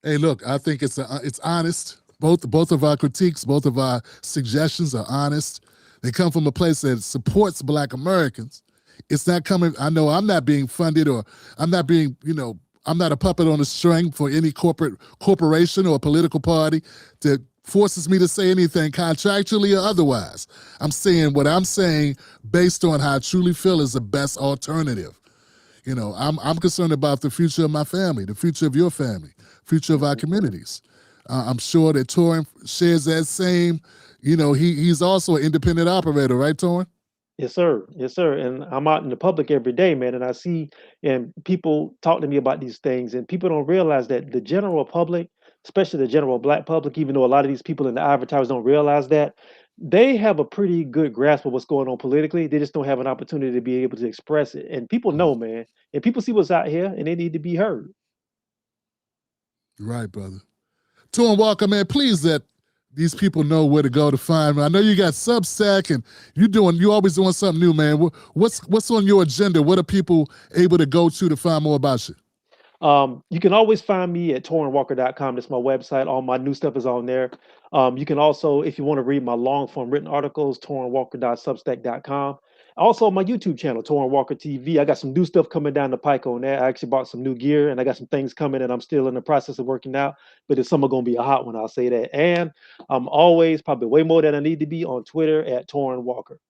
Hey, look, I think it's honest. Both of our critiques, both of our suggestions are honest. They come from a place that supports Black Americans. It's not coming. I know I'm not being funded, or I'm not being, I'm not a puppet on a string for any corporation or political party that forces me to say anything contractually or otherwise. I'm saying what I'm saying based on how I truly feel is the best alternative. I'm concerned about the future of my family, the future of your family, future of our communities. I'm sure that Torin shares that same, he's also an independent operator, right, Torin? Yes, sir. Yes, sir. And I'm out in the public every day, man, and I see and people talk to me about these things, and people don't realize that the general public, especially the general Black public, even though a lot of these people in the advertisers don't realize that, they have a pretty good grasp of what's going on politically. They just don't have an opportunity to be able to express it. And people know, man, and people see what's out here, and they need to be heard. Right, brother. Torin Walker, man, please let these people know where to go to find me. I know you got Substack, and you always doing something new, man. What's on your agenda? What are people able to go to find more about you? You can always find me at torinwalker.com. That's my website. All my new stuff is on there. You can also, if you want to read my long form written articles, torinwalker.substack.com. Also, my YouTube channel, Torin Walker TV. I got some new stuff coming down the pike on that. I actually bought some new gear, and I got some things coming that I'm still in the process of working out. But it's summer going to be a hot one, I'll say that. And I'm always, probably way more than I need to be, on Twitter at Torin Walker.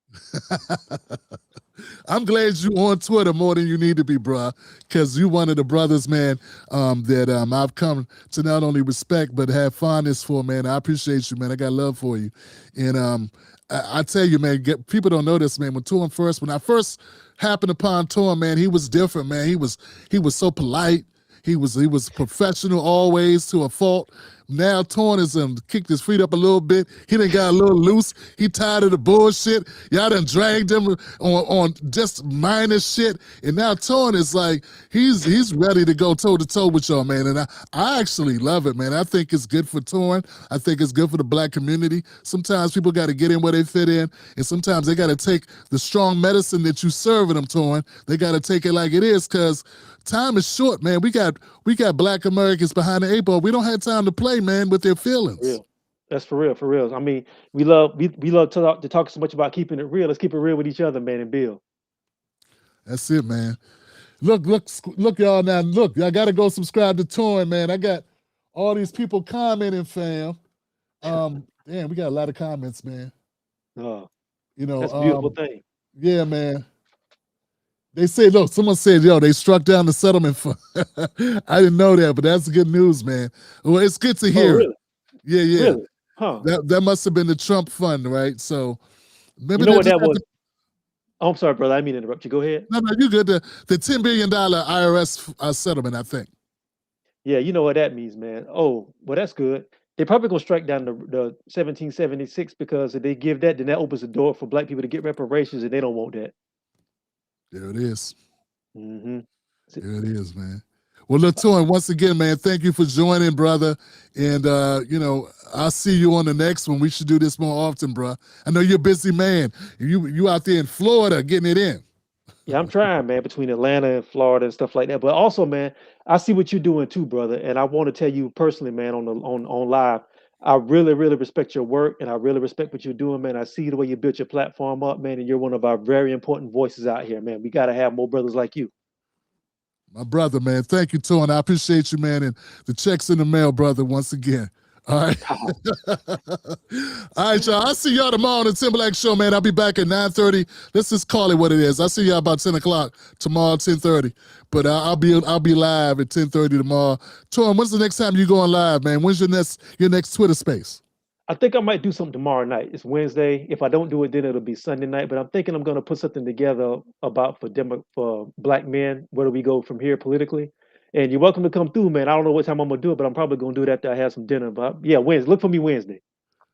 I'm glad you on Twitter more than you need to be, bruh, because you one of the brothers, man, that I've come to not only respect but have fondness for, man. I appreciate you, man. I got love for you. And I tell you, man, people don't know this, man. When I first happened upon Torin, man, he was different, man. He was so polite. He was professional always to a fault. Now Torin has kicked his feet up a little bit. He done got a little loose. He tired of the bullshit. Y'all done dragged him on just minor shit. And now Torin is like, he's ready to go toe to toe with y'all, man. And I actually love it, man. I think it's good for Torin. I think it's good for the Black community. Sometimes people got to get in where they fit in. And sometimes they got to take the strong medicine that you serving them, Torin. They got to take it like it is, because time is short, man. We got Black Americans behind the 8 ball. We don't have time to play, man, with their feelings. Real. That's for real, for real. I mean, we love to talk so much about keeping it real. Let's keep it real with each other, man, and build. That's it, man. Look, y'all now. Look, y'all got to go subscribe to Torin, man. I got all these people commenting, fam. Damn, we got a lot of comments, man. That's a beautiful thing. Yeah, man. They say, look, someone said, they struck down the settlement fund. I didn't know that, but that's good news, man. Well, it's good to hear. Oh, really? Yeah. Really? Huh. That must have been the Trump fund, right? So maybe you know what that was? Oh, I'm sorry, brother. I didn't mean to interrupt you. Go ahead. No, you good. The $10 billion IRS settlement, I think. Yeah, you know what that means, man. Oh, well, that's good. They're probably going to strike down the 1776, because if they give that, then that opens the door for Black people to get reparations, and they don't want that. There it is. Mm-hmm. There it is, man. Well, look, Torin, once again, man, thank you for joining, brother. And, I'll see you on the next one. We should do this more often, bro. I know you're a busy man. You out there in Florida getting it in. Yeah, I'm trying, man, between Atlanta and Florida and stuff like that. But also, man, I see what you're doing too, brother. And I want to tell you personally, man, on live, I really, really respect your work, and I really respect what you're doing, man. I see the way you built your platform up, man, and you're one of our very important voices out here, man. We got to have more brothers like you. My brother, man. Thank you, Torin. I appreciate you, man. And the check's in the mail, brother, once again. All right. All right, y'all. I'll see y'all tomorrow on the Tim Black Show, man. I'll be back at 9:30. Let's just call it what it is. I'll see y'all about 10 o'clock tomorrow, 10:30. But I'll be live at 10:30 tomorrow. Torin, when's the next time you going live, man? When's your next Twitter space? I think I might do something tomorrow night. It's Wednesday. If I don't do it, then it'll be Sunday night. But I'm thinking I'm going to put something together about for Black men. Where do we go from here politically? And you're welcome to come through, man. I don't know what time I'm going to do it, but I'm probably going to do it after I have some dinner. But yeah, Wednesday. Look for me Wednesday.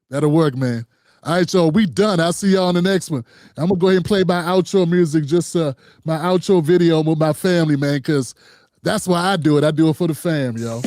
That'll work, man. All right, y'all, we done. I'll see y'all on the next one. I'm going to go ahead and play my outro music, just my outro video with my family, man, because that's why I do it. I do it for the fam, yo.